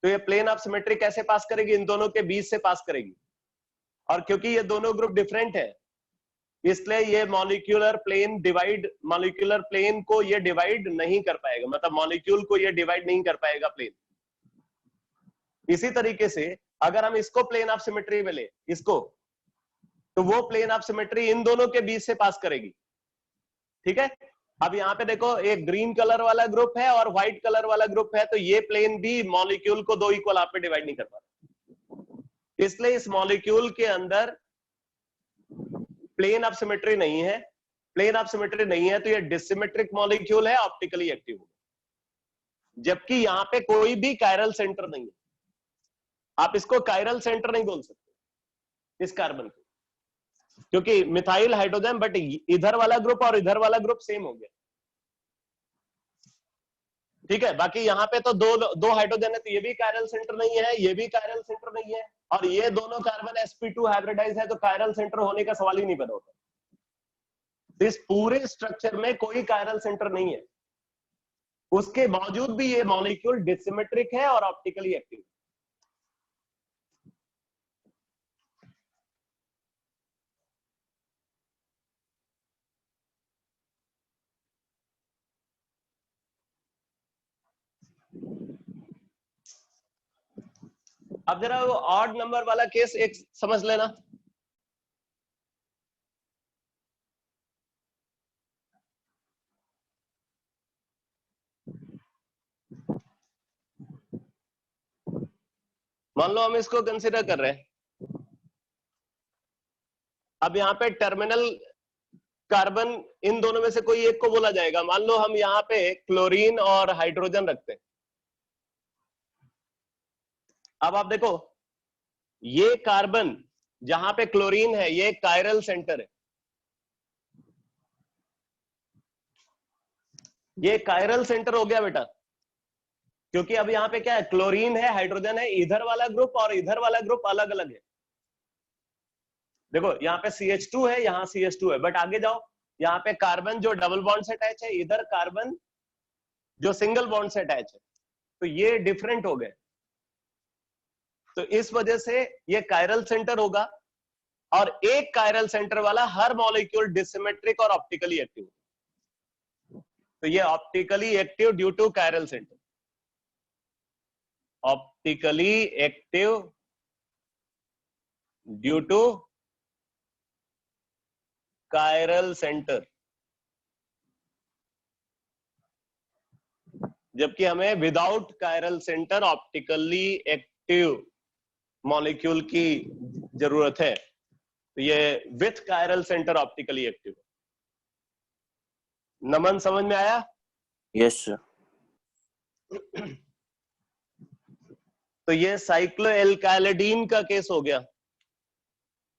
A: तो ये प्लेन ऑफ सिमेट्री कैसे पास करेगी, इन दोनों के बीच से पास करेगी। और क्योंकि ये दोनों ग्रुप डिफरेंट है इसलिए ये मॉलिक्यूलर प्लेन को ये डिवाइड नहीं कर पाएगा, मतलब मॉलिक्यूल को ये डिवाइड नहीं कर पाएगा प्लेन। इसी तरीके से अगर हम इसको प्लेन ऑफ सिमेट्री में ले इसको, तो वो प्लेन ऑफ सिमेट्री इन दोनों के बीच से पास करेगी, ठीक है। अब यहाँ पे देखो एक ग्रीन कलर वाला ग्रुप है और व्हाइट कलर वाला ग्रुप है, तो ये प्लेन भी मॉलिक्यूल को 2 इक्वल हाफ में डिवाइड नहीं कर पाता, इसलिए इस मॉलिक्यूल के अंदर प्लेन ऑफ सिमेट्री नहीं है। प्लेन ऑफ सिमेट्री नहीं है तो ये डिसिमेट्रिक मॉलिक्यूल है, ऑप्टिकली एक्टिव, जबकि यहाँ पे कोई भी कायरल सेंटर नहीं है। आप इसको कायरल सेंटर नहीं बोल सकते इस कार्बन को, क्योंकि मिथाइल हाइड्रोजन, बट इधर वाला ग्रुप और इधर वाला ग्रुप सेम हो गया, ठीक है। बाकी यहाँ पे तो दो हाइड्रोजन है तो ये भी कायरल सेंटर नहीं है, ये भी कायरल सेंटर नहीं है, और ये दोनों कार्बन sp2 हाइब्रिडाइज है तो कायरल सेंटर होने का सवाल ही नहीं पैदा होता। इस पूरे स्ट्रक्चर में कोई कायरल सेंटर नहीं है, उसके बावजूद भी ये मॉलिक्यूल डिसिमेट्रिक है और ऑप्टिकली एक्टिव। अब जरा वो ऑड नंबर वाला केस एक समझ लेना। मान लो हम इसको कंसिडर कर रहे हैं, अब यहाँ पे टर्मिनल कार्बन इन दोनों में से कोई एक को बोला जाएगा। मान लो हम यहाँ पे क्लोरीन और हाइड्रोजन रखते हैं। अब आप देखो ये कार्बन जहां पे क्लोरीन है ये कायरल सेंटर है, ये कायरल सेंटर हो गया बेटा, क्योंकि अब यहाँ पे क्या है, क्लोरीन है, हाइड्रोजन है, इधर वाला ग्रुप और इधर वाला ग्रुप अलग अलग है। देखो यहाँ पे CH2 है, यहाँ CH2 है, बट आगे जाओ यहाँ पे कार्बन जो डबल बॉन्ड से अटैच है, इधर कार्बन जो सिंगल बॉन्ड से अटैच है, तो ये डिफरेंट हो गए। तो इस वजह से ये कायरल सेंटर होगा, और एक कायरल सेंटर वाला हर मॉलिक्यूल डिसिमेट्रिक और ऑप्टिकली एक्टिव, तो ये optically active due to chiral centre. Optically active due to chiral centre, जबकि हमें without chiral centre optically active molecule की जरूरत है। तो ये with chiral centre optically active. Naman समझ में आया?
C: Yes sir.
A: तो ये साइक्लोएल्काइलिडीन का केस हो गया।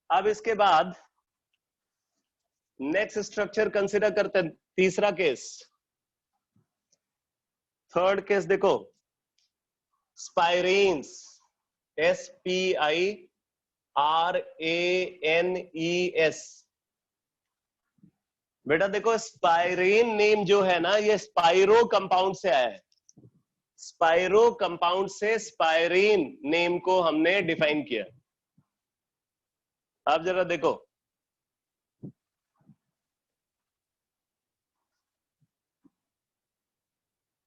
A: अब इसके बाद नेक्स्ट स्ट्रक्चर कंसीडर करते हैं, तीसरा केस, थर्ड केस देखो, स्पाइरेन्स, SPIRANES। बेटा देखो, स्पाइरेन नेम जो है ना, ये स्पाइरो कंपाउंड से आया है। स्पाइरो कंपाउंड से स्पाइरीन नेम को हमने डिफाइन किया। आप जरा देखो,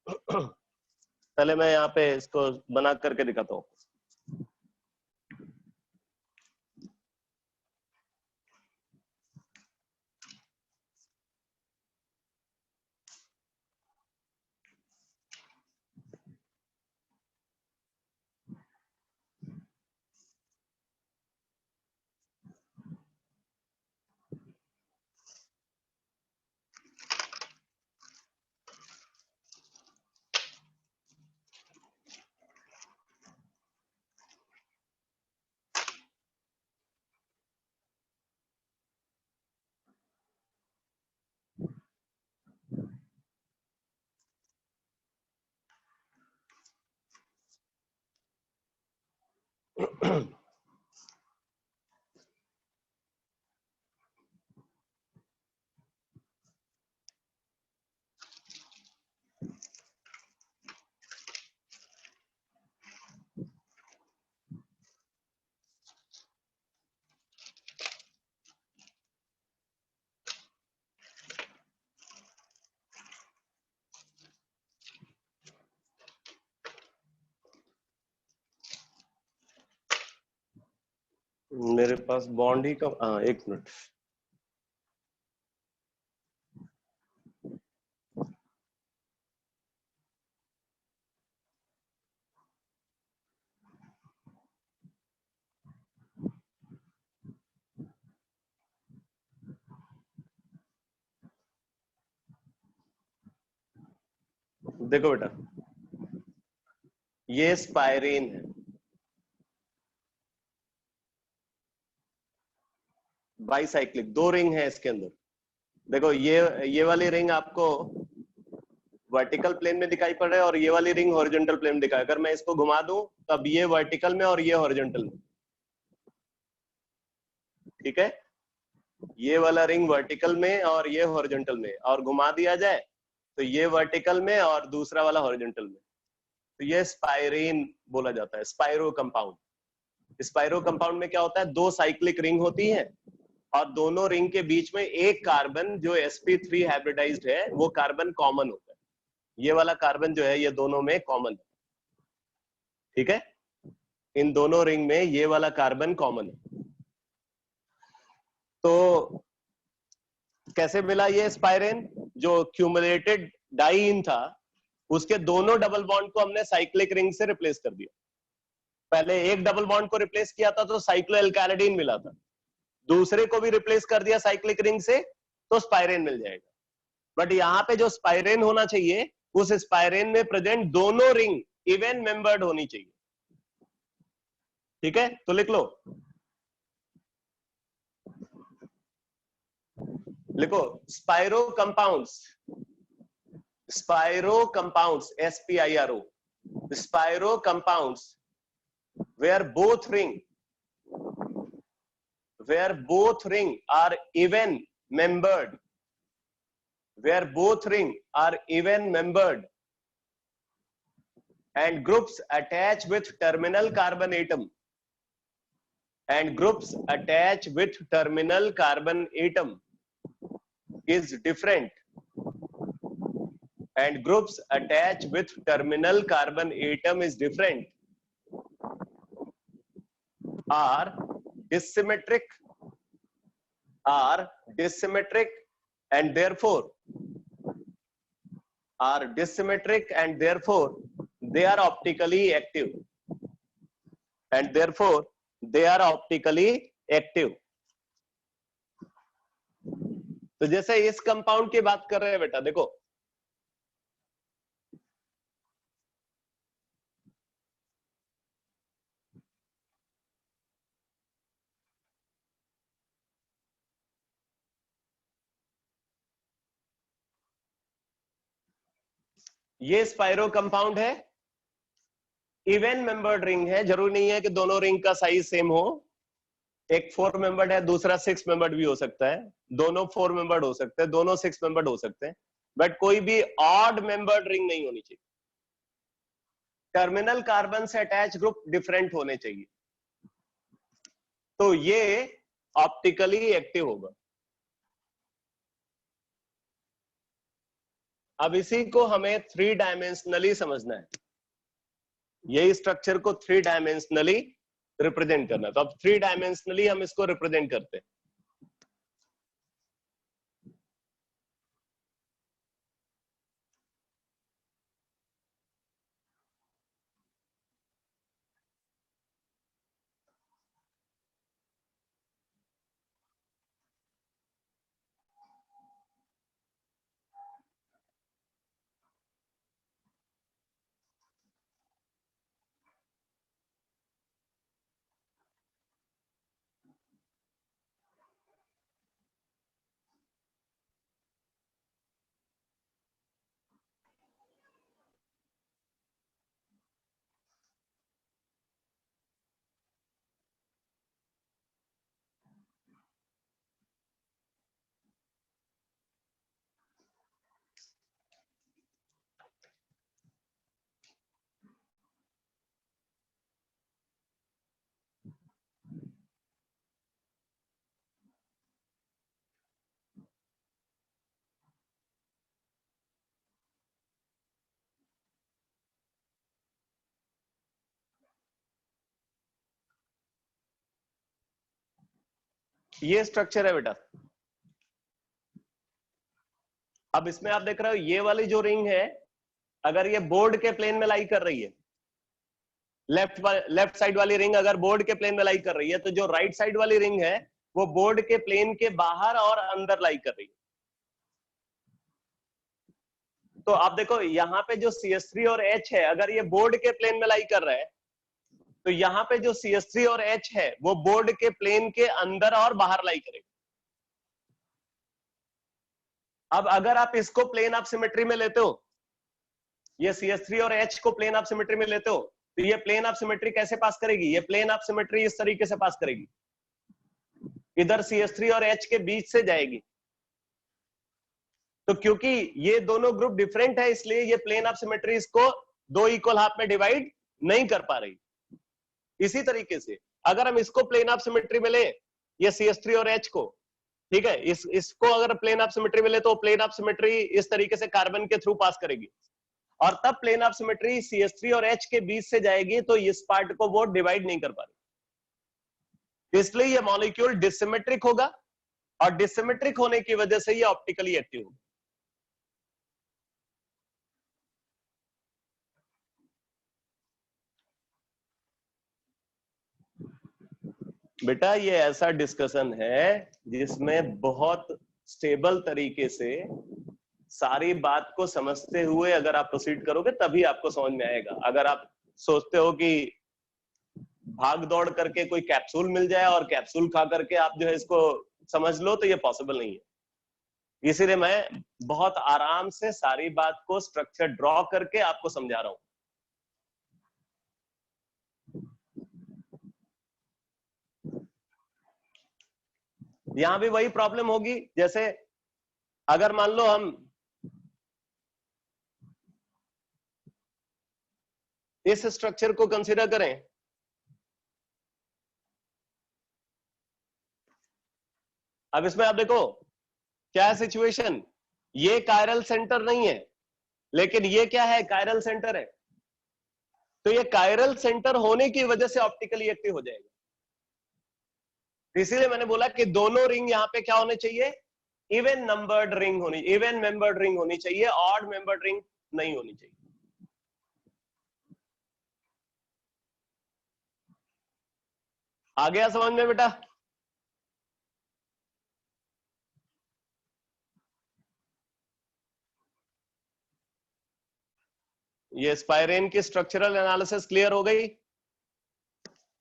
A: पहले मैं यहाँ पे इसको बना करके दिखाता हूं। मेरे पास बॉन्ड ही कम, हाँ एक मिनट। देखो बेटा, ये स्पाइरीन है, बाईसाइक्लिक, दो रिंग है इसके अंदर। देखो ये वाली रिंग आपको वर्टिकल प्लेन में दिखाई पड़ रहा है और ये वाली रिंग हॉरिजॉन्टल प्लेन में दिखाई। अगर मैं इसको घुमा दूं तब ये वर्टिकल में और ये हॉरिजॉन्टल में, ठीक है? ये वाला रिंग वर्टिकल में और ये हॉरिजॉन्टल में, और घुमा दिया जाए तो ये वर्टिकल में और दूसरा वाला हॉरिजॉन्टल में। तो ये स्पाइरीन बोला जाता है, स्पाइरो कंपाउंड। स्पाइरो कंपाउंड में क्या होता है, दो साइक्लिक रिंग होती है और दोनों रिंग के बीच में एक कार्बन जो sp3 हाइब्रिडाइज्ड है, वो कार्बन कॉमन होता है। ये वाला कार्बन जो है ये दोनों में कॉमन है, ठीक है? इन दोनों रिंग में ये वाला कार्बन कॉमन है। तो कैसे मिला ये स्पाइरेन? जो क्यूमुलेटेड डाइईन था उसके दोनों डबल बॉन्ड को हमने साइक्लिक रिंग से रिप्लेस कर दिया। पहले एक डबल बॉन्ड को रिप्लेस किया था तो साइक्लोएल्काइलिडीन मिला था, दूसरे को भी रिप्लेस कर दिया साइक्लिक रिंग से तो स्पाइरेन मिल जाएगा। बट यहाँ पे जो स्पाइरेन होना चाहिए, उस स्पाइरेन में प्रेजेंट दोनों रिंग इवन मेंबर्ड होनी चाहिए, ठीक है? तो लिख लो, लिखो spiro compounds, SPIRO, spiro compounds where both ring are even membered, and groups attach with terminal carbon atom, is different, and groups attached with terminal carbon atom is different, are dissymmetric and therefore they are optically active तो जैसे इस compound की बात कर रहे हैं बेटा, देखो ये स्पाइरो कंपाउंड है, इवन मेंबर्ड रिंग है, जरूरी नहीं है कि दोनों रिंग का साइज सेम हो। एक 4 मेंबर्ड है, दूसरा 6 मेंबर्ड भी हो सकता है, दोनों 4 मेंबर्ड हो सकते हैं, दोनों 6 मेंबर्ड हो सकते हैं, बट कोई भी ऑड मेंबर्ड रिंग नहीं होनी चाहिए। टर्मिनल कार्बन से अटैच ग्रुप डिफरेंट होने चाहिए, तो ये ऑप्टिकली एक्टिव होगा। अब इसी को हमें 3 डायमेंशनली समझना है, यही स्ट्रक्चर को 3 डायमेंशनली रिप्रेजेंट करना। तो अब 3 डायमेंशनली हम इसको रिप्रेजेंट करते हैं। ये स्ट्रक्चर है बेटा। अब इसमें आप देख रहे हो ये वाली जो रिंग है, अगर ये बोर्ड के प्लेन में लाई कर रही है, लेफ्ट साइड वाली रिंग अगर बोर्ड के प्लेन में लाई कर रही है, तो जो राइट साइड वाली रिंग है वो बोर्ड के प्लेन के बाहर और अंदर लाई कर रही है। तो आप देखो यहाँ पे जो CH3 और H है, अगर ये बोर्ड के प्लेन में लाई कर रहा है, तो यहाँ पे जो CH3 और H है वो बोर्ड के प्लेन के अंदर और बाहर लाई करेगा। अब अगर आप इसको प्लेन ऑफ सिमेट्री में लेते हो, ये CH3 और H को प्लेन ऑफ सिमेट्री में लेते हो, तो ये प्लेन ऑफ सिमेट्री कैसे पास करेगी? ये प्लेन ऑफ सिमेट्री इस तरीके से पास करेगी, इधर CH3 और H के बीच से जाएगी। तो क्योंकि ये दोनों ग्रुप डिफरेंट है, इसलिए ये प्लेन ऑफ सिमेट्री इसको 2 इक्वल हाफ में डिवाइड नहीं कर पा रही। इसी तरीके से अगर हम इसको प्लेन ऑफ सिमेट्री में ले, ये CH3 और H को, ठीक है, इसको अगर प्लेन ऑफ सिमेट्री में ले, तो प्लेन ऑफ सिमेट्री इस तरीके से कार्बन के थ्रू पास करेगी, और तब प्लेन ऑफ सिमेट्री CH3 और H के बीच से जाएगी, तो इस पार्ट को वो डिवाइड नहीं कर पा रही। इसलिए ये मॉलिक्यूल डिसिमेट्रिक होगा, और डिसिमेट्रिक होने की वजह से ये ऑप्टिकली एक्टिव होगा। बेटा ये ऐसा डिस्कशन है जिसमें बहुत स्टेबल तरीके से सारी बात को समझते हुए अगर आप प्रोसीड करोगे तभी आपको समझ में आएगा। अगर आप सोचते हो कि भाग दौड़ करके कोई कैप्सूल मिल जाए और कैप्सूल खा करके आप जो है इसको समझ लो, तो ये पॉसिबल नहीं है। इसीलिए मैं बहुत आराम से सारी बात को स्ट्रक्चर ड्रॉ करके आपको समझा रहा हूं। यहां भी वही प्रॉब्लम होगी, जैसे अगर मान लो हम इस स्ट्रक्चर को कंसीडर करें, अब इसमें आप देखो क्या है सिचुएशन, ये कायरल सेंटर नहीं है, लेकिन ये क्या है, कायरल सेंटर है। तो ये कायरल सेंटर होने की वजह से ऑप्टिकली एक्टिव हो जाएगा। इसीलिए मैंने बोला कि दोनों रिंग यहाँ पे क्या होने चाहिए, इवन नंबर्ड रिंग होनी, इवन मेंबर्ड रिंग होनी चाहिए, ऑड मेंबर्ड रिंग नहीं होनी चाहिए। आ गया समझ में बेटा? ये स्पाइरेन की स्ट्रक्चरल एनालिसिस क्लियर हो गई,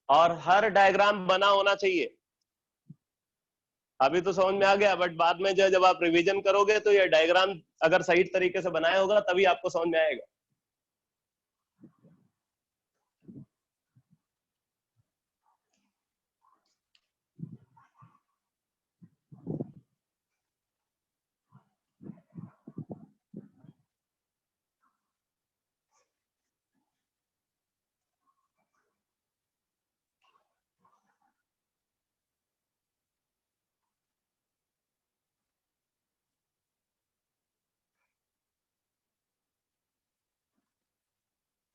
A: और हर डायग्राम बना होना चाहिए। अभी तो समझ में आ गया, बट बाद में जब आप रिवीजन करोगे तो ये डायग्राम अगर सही तरीके से बनाया होगा तभी आपको समझ में आएगा।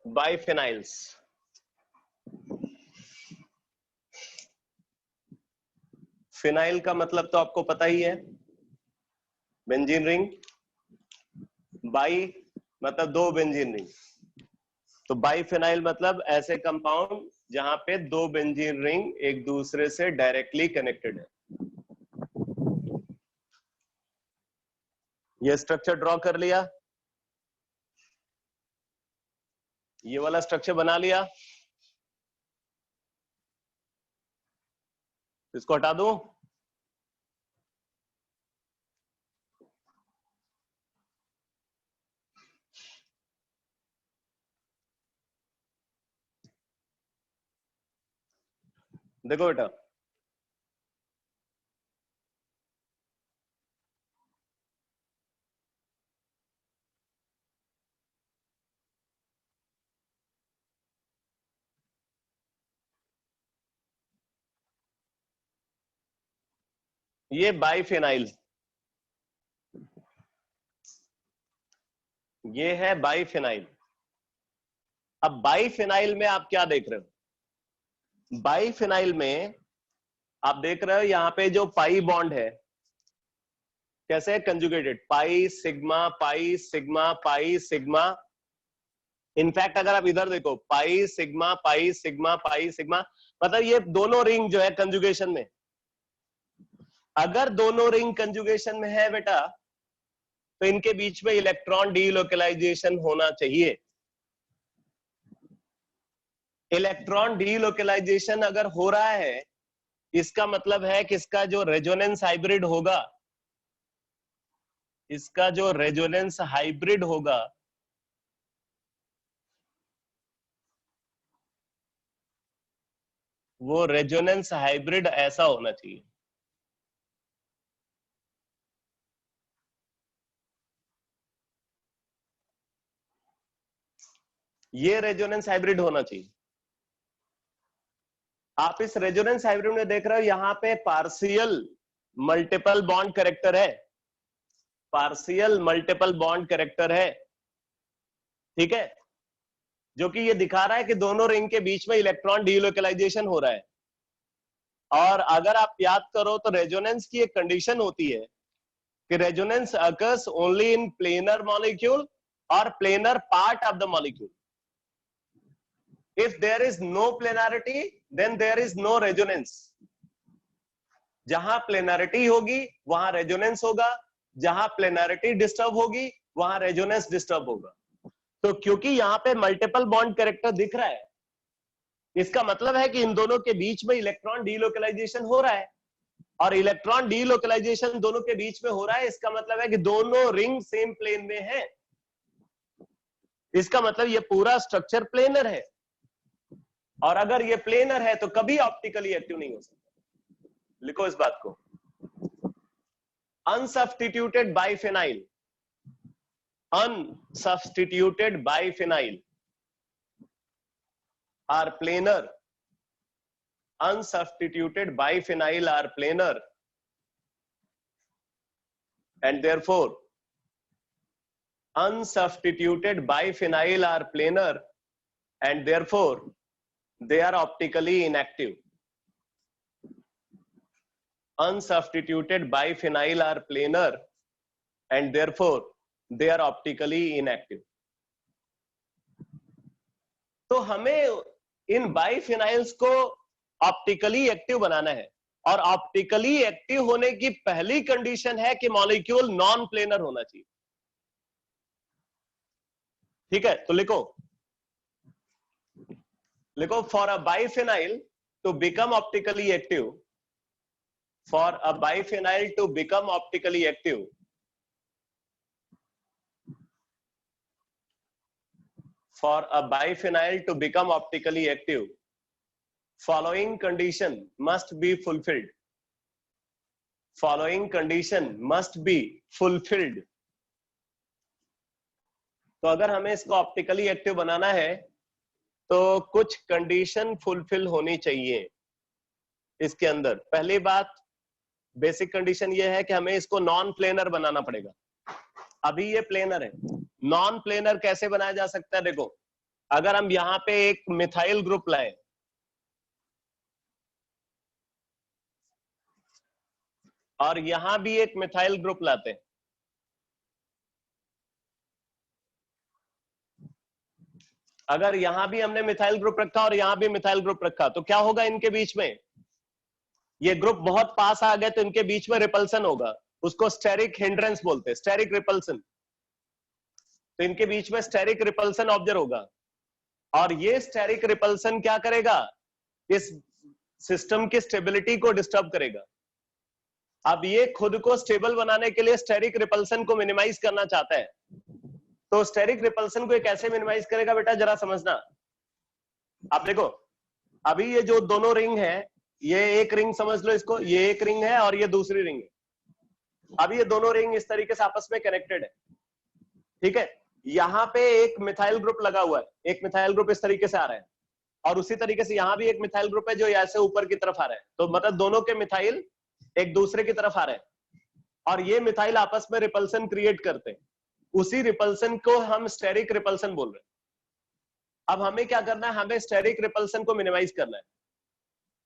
A: बाइफेनाइल्स, फिनाइल का मतलब तो आपको पता ही है, बेंजीन रिंग। बाई मतलब दो बेंजीन रिंग, तो बाइफेनाइल मतलब ऐसे कंपाउंड जहां पे दो बेंजीन रिंग एक दूसरे से डायरेक्टली कनेक्टेड है। ये स्ट्रक्चर ड्रॉ कर लिया, ये वाला स्ट्रक्चर बना लिया, इसको हटा दूं। देखो बेटा, ये बाइफेनाइल, ये है बाइफेनाइल। अब बाइफेनाइल में आप क्या देख रहे हो? बाइफेनाइल में आप देख रहे हो यहां पे जो पाई बॉन्ड है कैसे है conjugated, pi sigma pi sigma pi sigma. In fact अगर आप इधर देखो, pi sigma pi sigma pi sigma, मतलब ये दोनों रिंग जो है कंजुगेशन में। अगर दोनों रिंग कंजुगेशन में है बेटा तो इनके बीच में इलेक्ट्रॉन डीलोकलाइजेशन होना चाहिए। इलेक्ट्रॉन डीलोकलाइजेशन अगर हो रहा है इसका मतलब है कि इसका जो रेजोनेंस हाइब्रिड होगा, इसका जो रेजोनेंस हाइब्रिड होगा वो रेजोनेंस हाइब्रिड ऐसा होना चाहिए। ये रेजोनेंस हाइब्रिड होना चाहिए। आप इस रेजोनेंस हाइब्रिड में देख रहे हो यहां पे पार्शियल मल्टीपल बॉन्ड कैरेक्टर है, पार्शियल मल्टीपल बॉन्ड कैरेक्टर है, ठीक है, जो कि ये दिखा रहा है कि दोनों रिंग के बीच में इलेक्ट्रॉन डीलोकलाइजेशन हो रहा है। और अगर आप याद करो तो रेजोनेंस की एक कंडीशन होती है कि resonance occurs only in planar molecule और planar part of the molecule. If there is no planarity, then there is no resonance. जहां प्लेनारिटी होगी वहां रेजोनेंस होगा, जहां प्लेनारिटी डिस्टर्ब होगी वहां रेजोनेंस डिस्टर्ब होगा। तो क्योंकि यहां पे मल्टीपल बॉन्ड कैरेक्टर दिख रहा है, इसका मतलब है कि इन दोनों के बीच में इलेक्ट्रॉन डीलोकलाइजेशन हो रहा है, और इलेक्ट्रॉन डीलोकलाइजेशन दोनों के बीच में हो रहा है, इसका मतलब है कि दोनों रिंग सेम प्लेन में है। इसका मतलब ये पूरा स्ट्रक्चर प्लेनर है, और अगर ये प्लेनर है तो कभी ऑप्टिकली एक्टिव नहीं हो सकता। लिखो इस बात को, unsubstituted biphenyl, unsubstituted biphenyl are planar, unsubstituted biphenyl are planar, and therefore unsubstituted biphenyl are planar and therefore they are optically inactive. unsubstituted biphenyl are planar and therefore they are optically inactive. तो हमें इन biphenyls को optically active बनाना है, और optically active होने की पहली condition है कि मॉलिक्यूल नॉन प्लेनर होना चाहिए। ठीक है, तो लिखो for a biphenyl to become optically active, for a biphenyl to become optically active, for a biphenyl to become optically active, following condition must be fulfilled. Following condition must be fulfilled. तो अगर हमें इसको optically active बनाना है तो कुछ condition fulfil होनी चाहिए इसके अंदर। पहली बात, बेसिक कंडीशन ये है कि हमें इसको नॉन प्लेनर बनाना पड़ेगा। अभी ये प्लेनर है, नॉन प्लेनर कैसे बनाया जा सकता है? देखो, अगर हम यहां पे एक मिथाइल ग्रुप लाएं और यहां भी एक मिथाइल ग्रुप लाते हैं, अगर यहां भी हमने मिथाइल ग्रुप रखा और यहां भी मिथाइल ग्रुप रखा, तो क्या होगा इनके बीच में? ये ग्रुप बहुत पास आ गए तो इनके बीच में रिपल्सन होगा, उसको स्टेरिक हिंड्रेंस बोलते हैं, स्टेरिक रिपल्सन। तो इनके बीच में स्टेरिक रिपल्सन ऑब्जर्व होगा, और ये स्टेरिक रिपल्सन क्या करेगा? इस सिस्टम की स्टेबिलिटी को डिस्टर्ब करेगा। अब ये खुद को स्टेबल बनाने के लिए स्टेरिक रिपल्सन को मिनिमाइज करना चाहता है, तो स्टेरिक रिपल्सन को कैसे मिनिमाइज करेगा बेटा, जरा समझना। आप देखो, अभी ये जो दोनों रिंग है, ये एक रिंग समझ लो इसको, ये एक रिंग है और ये दूसरी रिंग है। अभी ये दोनों रिंग इस तरीके से आपस में कनेक्टेड है, ठीक है। यहाँ पे एक मिथाइल ग्रुप लगा हुआ है, एक मिथाइल ग्रुप इस तरीके से आ रहा है, और उसी तरीके से यहाँ भी एक मिथाइल ग्रुप है जो ऐसे ऊपर की तरफ आ रहा है। तो मतलब दोनों के मिथाइल एक दूसरे की तरफ आ रहे हैं, और ये मिथाइल आपस में रिपल्सन क्रिएट करते हैं। उसी रिपल्सन को हम स्टेरिक रिपल्सन बोल रहे हैं। अब हमें क्या करना है? हमें स्टेरिक रिपल्सन को मिनिमाइज करना है।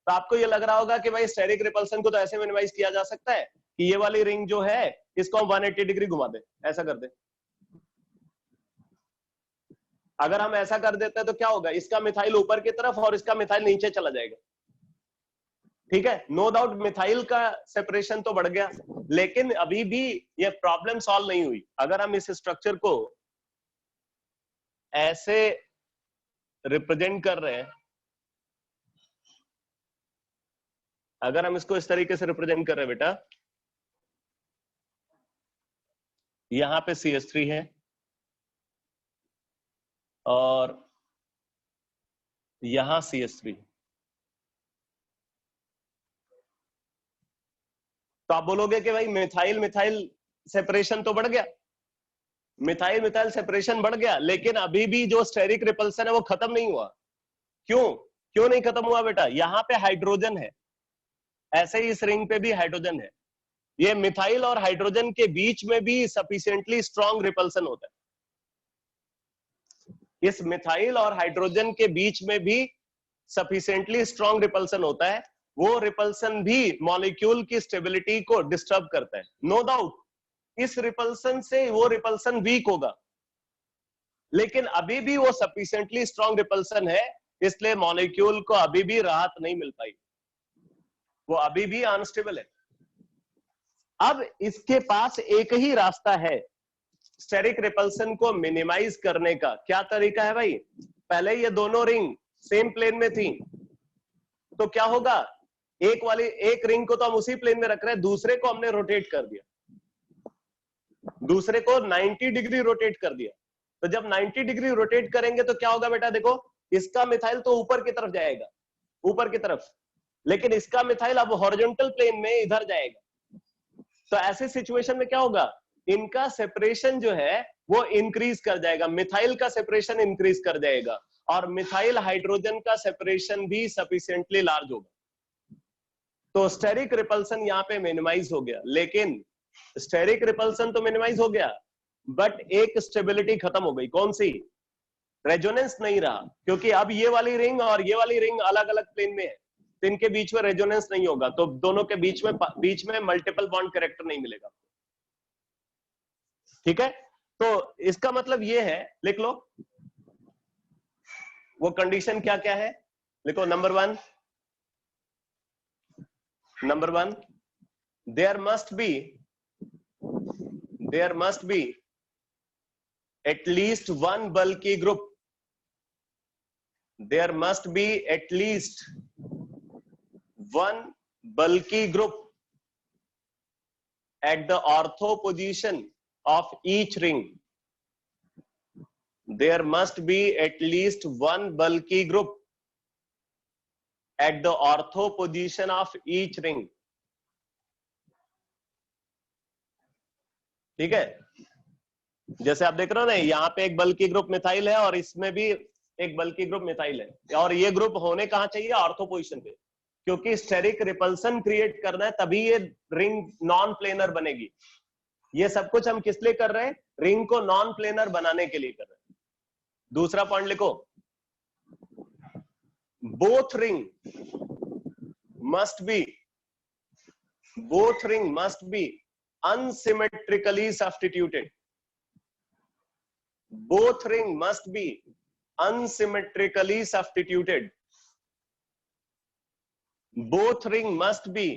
A: तो आपको ये लग रहा होगा कि भाई स्टेरिक रिपल्सन को तो ऐसे मिनिमाइज किया जा सकता है कि ये वाली रिंग जो है इसको हम 180 डिग्री घुमा दें, ऐसा कर दें। अगर हम ऐसा कर देते हैं तो क्या होगा? इसका मिथाइल ऊपर की तरफ और इसका मिथाइल नीचे चला जाएगा, ठीक है। नो डाउट मिथाइल का सेपरेशन तो बढ़ गया, लेकिन अभी भी ये प्रॉब्लम सॉल्व नहीं हुई। अगर हम इस स्ट्रक्चर को ऐसे रिप्रेजेंट कर रहे हैं, अगर हम इसको इस तरीके से रिप्रेजेंट कर रहे हैं बेटा, यहां पे CH3 है और यहां CH3, तो आप बोलोगे कि भाई मिथाइल मिथाइल सेपरेशन तो बढ़ गया, मिथाइल मिथाइल सेपरेशन बढ़ गया, लेकिन अभी भी जो स्टेरिक रिपल्सन है वो खत्म नहीं हुआ। क्यों नहीं खत्म हुआ बेटा? यहाँ पे हाइड्रोजन है, ऐसे ही इस रिंग पे भी हाइड्रोजन है। ये मिथाइल और हाइड्रोजन के बीच में भी सफिशिएंटली स्ट्रॉन्ग रिपल्सन होता है। इस मिथाइल और हाइड्रोजन के बीच में भी सफिशिएंटली स्ट्रॉन्ग रिपल्सन होता है। वो रिपल्सन भी मॉलिक्यूल की स्टेबिलिटी को डिस्टर्ब करता है। नो डाउट इस रिपल्सन से वो रिपल्सन वीक होगा, लेकिन अभी भी वो सफिशिएंटली स्ट्रॉन्ग रिपल्सन है, इसलिए मॉलिक्यूल को अभी भी राहत नहीं मिल पाई, वो अभी भी अनस्टेबल है। अब इसके पास एक ही रास्ता है स्टेरिक रिपल्सन को मिनिमाइज करने का। क्या तरीका है भाई? पहले ये दोनों रिंग सेम प्लेन में थी, तो क्या होगा? एक रिंग को तो हम उसी प्लेन में रख रहे हैं, दूसरे को हमने रोटेट कर दिया, दूसरे को 90 डिग्री रोटेट कर दिया। तो जब 90 डिग्री रोटेट करेंगे तो क्या होगा बेटा? देखो, इसका मिथाइल तो ऊपर की तरफ जाएगा, ऊपर की तरफ, लेकिन इसका मिथाइल अब हॉरिजॉन्टल प्लेन में इधर जाएगा। तो ऐसी सिचुएशन में क्या होगा? इनका सेपरेशन जो है वो इंक्रीज कर जाएगा, मिथाइल का सेपरेशन इंक्रीज कर जाएगा, और मिथाइल हाइड्रोजन का सेपरेशन भी सफिशिएंटली लार्ज होगा। तो स्टेरिक रिपल्सन यहाँ पे मिनिमाइज हो गया। लेकिन स्टेरिक रिपल्सन तो मिनिमाइज हो गया, बट एक स्टेबिलिटी खत्म हो गई। कौन सी? रेजोनेंस नहीं रहा, क्योंकि अब ये वाली रिंग और ये वाली रिंग अलग अलग प्लेन में है। तो इनके बीच में रेजोनेंस नहीं होगा, तो दोनों के बीच में मल्टीपल बॉन्ड कैरेक्टर नहीं मिलेगा। ठीक है, तो इसका मतलब ये है, लिख लो वो कंडीशन क्या क्या है, लिखो। Number one, there must be at least one bulky group. There must be at least one bulky group at the ortho position of each ring. There must be at least one bulky group at the ortho position of each ring. ठीक है, जैसे आप देख रहे हो ना, यहाँ पे एक बल्की ग्रुप मिथाइल है और इसमें भी एक बल्की ग्रुप मिथाइल है, और ये ग्रुप होने कहाँ चाहिए, ऑर्थो पोजीशन पे, क्योंकि स्टेरिक रिपल्सन क्रिएट करना है, तभी ये रिंग नॉन प्लेनर बनेगी। ये सब कुछ हम किस लिए कर रहे हैं, रिंग को नॉन प्लेनर बनाने के लिए कर रहे हैं। दूसरा पॉइंट लिखो, both ring must be unsymmetrically substituted. Both ring must be unsymmetrically substituted. Both ring must be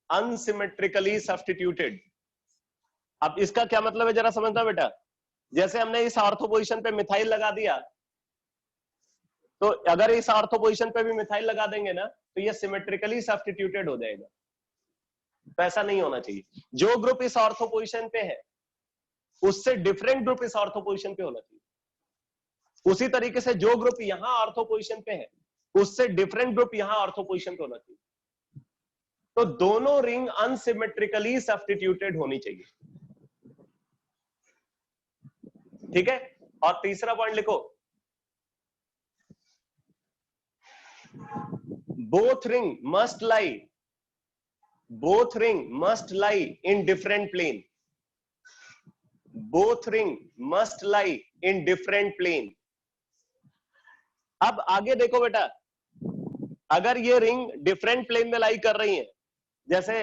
A: unsymmetrically substituted. अब इसका क्या मतलब है जरा समझना बेटा। जैसे हमने इस ऑर्थो पोजीशन पे मिथाइल लगा दिया, तो अगर इस ऑर्थो पोजीशन पे भी मिथाइल लगा देंगे ना, तो ये सिमेट्रिकली सब्स्टिट्यूटेड हो जाएगा। तो ऐसा नहीं होना चाहिए। जो ग्रुप इस ऑर्थो पोजीशन पे है उससे डिफरेंट ग्रुप इस ऑर्थो पोजीशन पे होना चाहिए। उसी तरीके से जो ग्रुप यहां ऑर्थो पोजीशन पे है उससे डिफरेंट ग्रुप यहां ऑर्थो पोजीशन पे होना चाहिए। तो दोनों रिंग अनसिमेट्रिकली सब्स्टिट्यूटेड होनी चाहिए। ठीक है, और तीसरा पॉइंट लिखो, both ring must lie in different plane. Both ring must lie in different plane. अब आगे देखो बेटा, अगर ये रिंग डिफरेंट प्लेन में लाई कर रही है, जैसे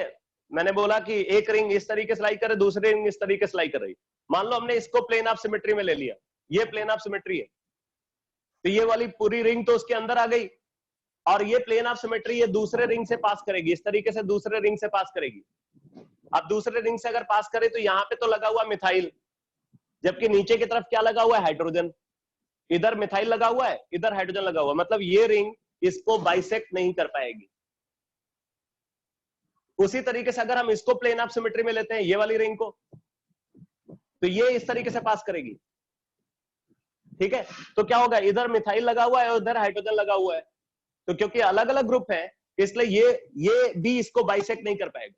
A: मैंने बोला कि एक रिंग इस तरीके से लाई करे, दूसरी रिंग इस तरीके से लाई कर रही, मान लो हमने इसको प्लेन ऑफ सिमेट्री में ले लिया, ये प्लेन ऑफ सिमेट्री है, तो ये वाली पूरी रिंग तो उसके अंदर आ गई, और ये प्लेन ऑफ सिमेट्री ये दूसरे रिंग से पास करेगी, इस तरीके से दूसरे रिंग से पास करेगी। अब दूसरे रिंग से अगर पास करे तो यहाँ पे तो लगा हुआ मिथाइल, जबकि नीचे की तरफ क्या लगा हुआ है, हाइड्रोजन। इधर मिथाइल लगा हुआ है, इधर हाइड्रोजन लगा हुआ, मतलब ये रिंग इसको बाइसेक्ट नहीं कर पाएगी। उसी तरीके से अगर हम इसको प्लेन ऑफ सिमेट्री में लेते हैं, ये वाली रिंग को, तो ये इस तरीके से पास करेगी। ठीक है, तो क्या होगा, इधर मिथाइल लगा हुआ है, उधर हाइड्रोजन लगा हुआ है, तो क्योंकि अलग अलग ग्रुप है इसलिए ये भी इसको बाइसेक्ट नहीं कर पाएगा।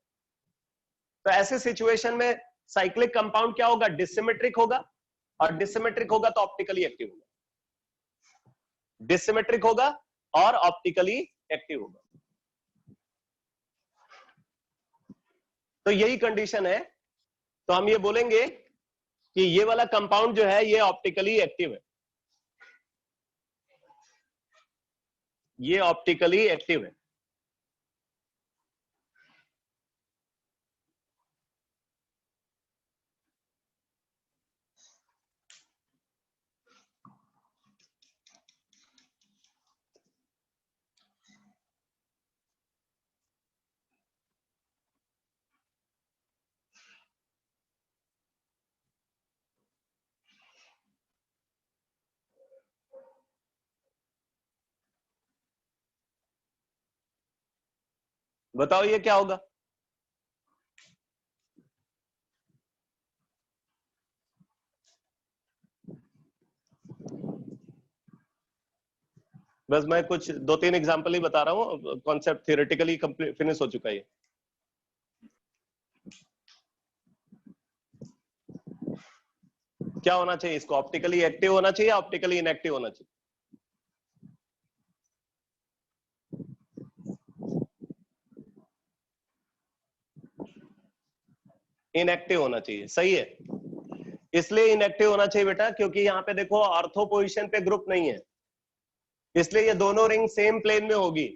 A: तो ऐसे सिचुएशन में साइक्लिक कंपाउंड क्या होगा, डिसिमेट्रिक होगा, और डिसिमेट्रिक होगा तो ऑप्टिकली एक्टिव होगा। डिसिमेट्रिक होगा और ऑप्टिकली एक्टिव होगा। तो यही कंडीशन है। तो हम ये बोलेंगे कि ये वाला कंपाउंड जो है ये ऑप्टिकली एक्टिव है, ये ऑप्टिकली एक्टिव है। बताओ ये क्या होगा, बस मैं कुछ 2-3 एग्जांपल ही बता रहा हूं, कॉन्सेप्ट थियोरेटिकली कंप्लीट फिनिश हो चुका है। क्या होना चाहिए, इसको ऑप्टिकली एक्टिव होना चाहिए, ऑप्टिकली इनएक्टिव होना चाहिए। इनएक्टिव होना चाहिए, सही है। इसलिए इनएक्टिव होना चाहिए बेटा क्योंकि यहाँ पे देखो ऑर्थो पोजीशन पे ग्रुप नहीं है, इसलिए ये दोनों रिंग सेम प्लेन में होगी।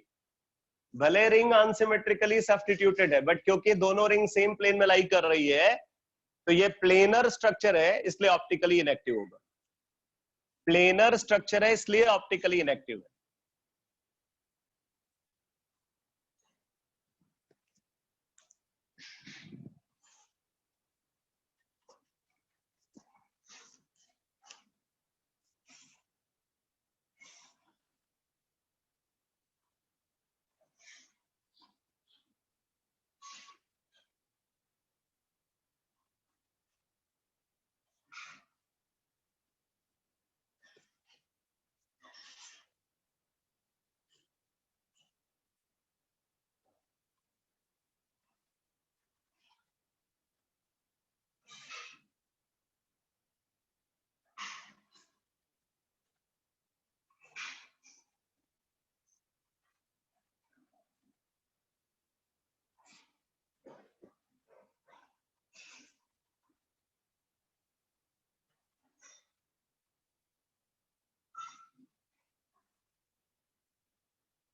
A: भले रिंग अनसिमेट्रिकली सब्स्टिट्यूटेड है, बट क्योंकि दोनों रिंग सेम प्लेन में लाई कर रही है तो ये प्लेनर स्ट्रक्चर है, इसलिए ऑप्टिकली इनएक्टिव होगा। प्लेनर स्ट्रक्चर है इसलिए ऑप्टिकली इनएक्टिव है।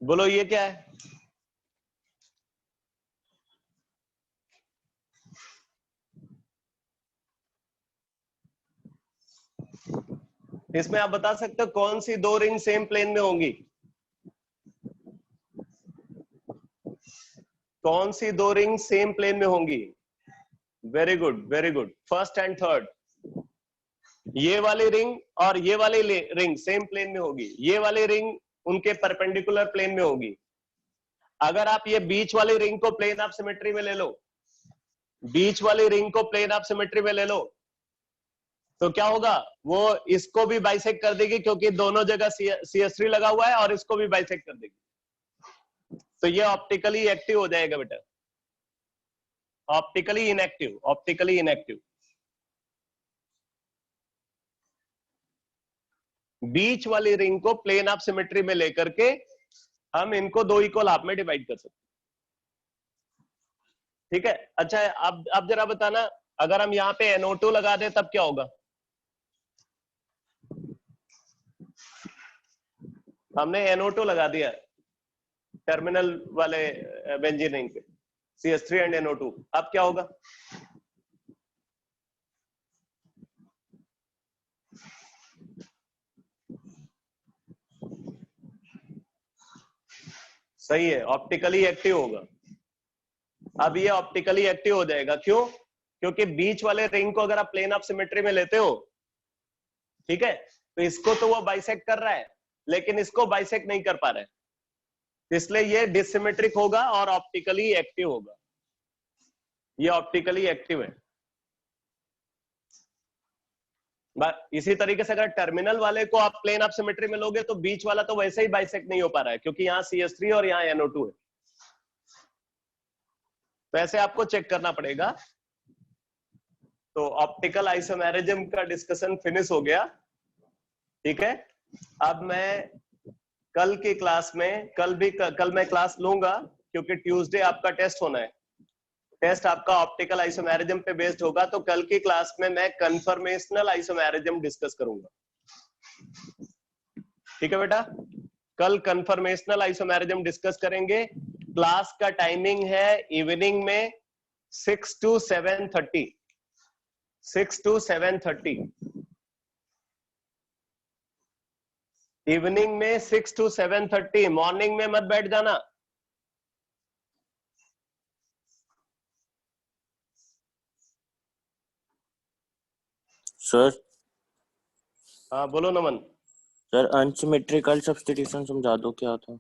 A: बोलो ये क्या है? इसमें आप बता सकते हो कौन सी दो रिंग सेम प्लेन में होंगी? कौन सी दो रिंग सेम प्लेन में होंगी? Very good, very good. First and third, ये वाली रिंग और ये वाली रिंग सेम प्लेन में होगी। ये वाली रिंग उनके परपेंडिकुलर प्लेन में होगी। अगर आप ये बीच वाली रिंग को प्लेन ऑफ सिमेट्री में ले लो, बीच वाली रिंग को प्लेन ऑफ सिमेट्री में ले लो, तो क्या होगा? वो इसको भी बाइसेक्ट कर देगी क्योंकि दोनों जगह CS3 लगा हुआ है, और इसको भी बाइसेक्ट कर देगी। तो ये ऑप्टिकली एक्टिव हो जाएगा बेटा, ऑप्टिकली इनएक्टिव, ऑप्टिकली इनएक्टिव। बीच वाली रिंग को प्लेन ऑफ सिमेट्री में लेकर के हम इनको दो इक्वल हाफ में डिवाइड कर सकते हैं। ठीक है, अच्छा है। अब जरा बताना, अगर हम यहाँ पे NO2 लगा दें तब क्या होगा? हमने NO2 लगा दिया टर्मिनल वाले बेंजीन रिंग पे, CS3 एंड NO2। अब क्या होगा? सही है, ऑप्टिकली एक्टिव होगा। अब ये ऑप्टिकली एक्टिव हो जाएगा, क्यों? क्योंकि बीच वाले रिंग को अगर आप प्लेन ऑफ सिमेट्री में लेते हो, ठीक है, तो इसको तो वो बाइसेक्ट कर रहा है, लेकिन इसको बाइसेक्ट नहीं कर पा रहा है, इसलिए ये डिसिमेट्रिक होगा और ऑप्टिकली एक्टिव होगा। ये ऑप्टिकली एक्टिव है। इसी तरीके से अगर टर्मिनल वाले को आप प्लेन ऑफ सिमेट्री में लोगे तो बीच वाला तो वैसे ही बाइसेक्ट नहीं हो पा रहा है, क्योंकि यहाँ CS3 और यहाँ NO2 है। तो ऐसे आपको चेक करना पड़ेगा। तो ऑप्टिकल आइसोमेरिज्म का डिस्कशन फिनिश हो गया। ठीक है, अब मैं कल की क्लास में, कल मैं क्लास लूंगा क्योंकि ट्यूसडे आपका टेस्ट होना है। टेस्ट आपका ऑप्टिकल आइसोमेरिज्म पे बेस्ड होगा, तो कल की क्लास में मैं कन्फर्मेशनल आइसोमेरिज्म डिस्कस करूंगा। ठीक है बेटा, कल कन्फर्मेशनल आइसोमेरिज्म डिस्कस करेंगे। क्लास का टाइमिंग है इवनिंग में 6 to 7:30, 6 to 7:30 इवनिंग में, 6 to 7:30। मॉर्निंग में मत बैठ जाना।
C: सर।
A: हाँ बोलो नमन।
C: सर अनसिमेट्रिकल सब्स्टिट्यूशन समझा दो क्या था?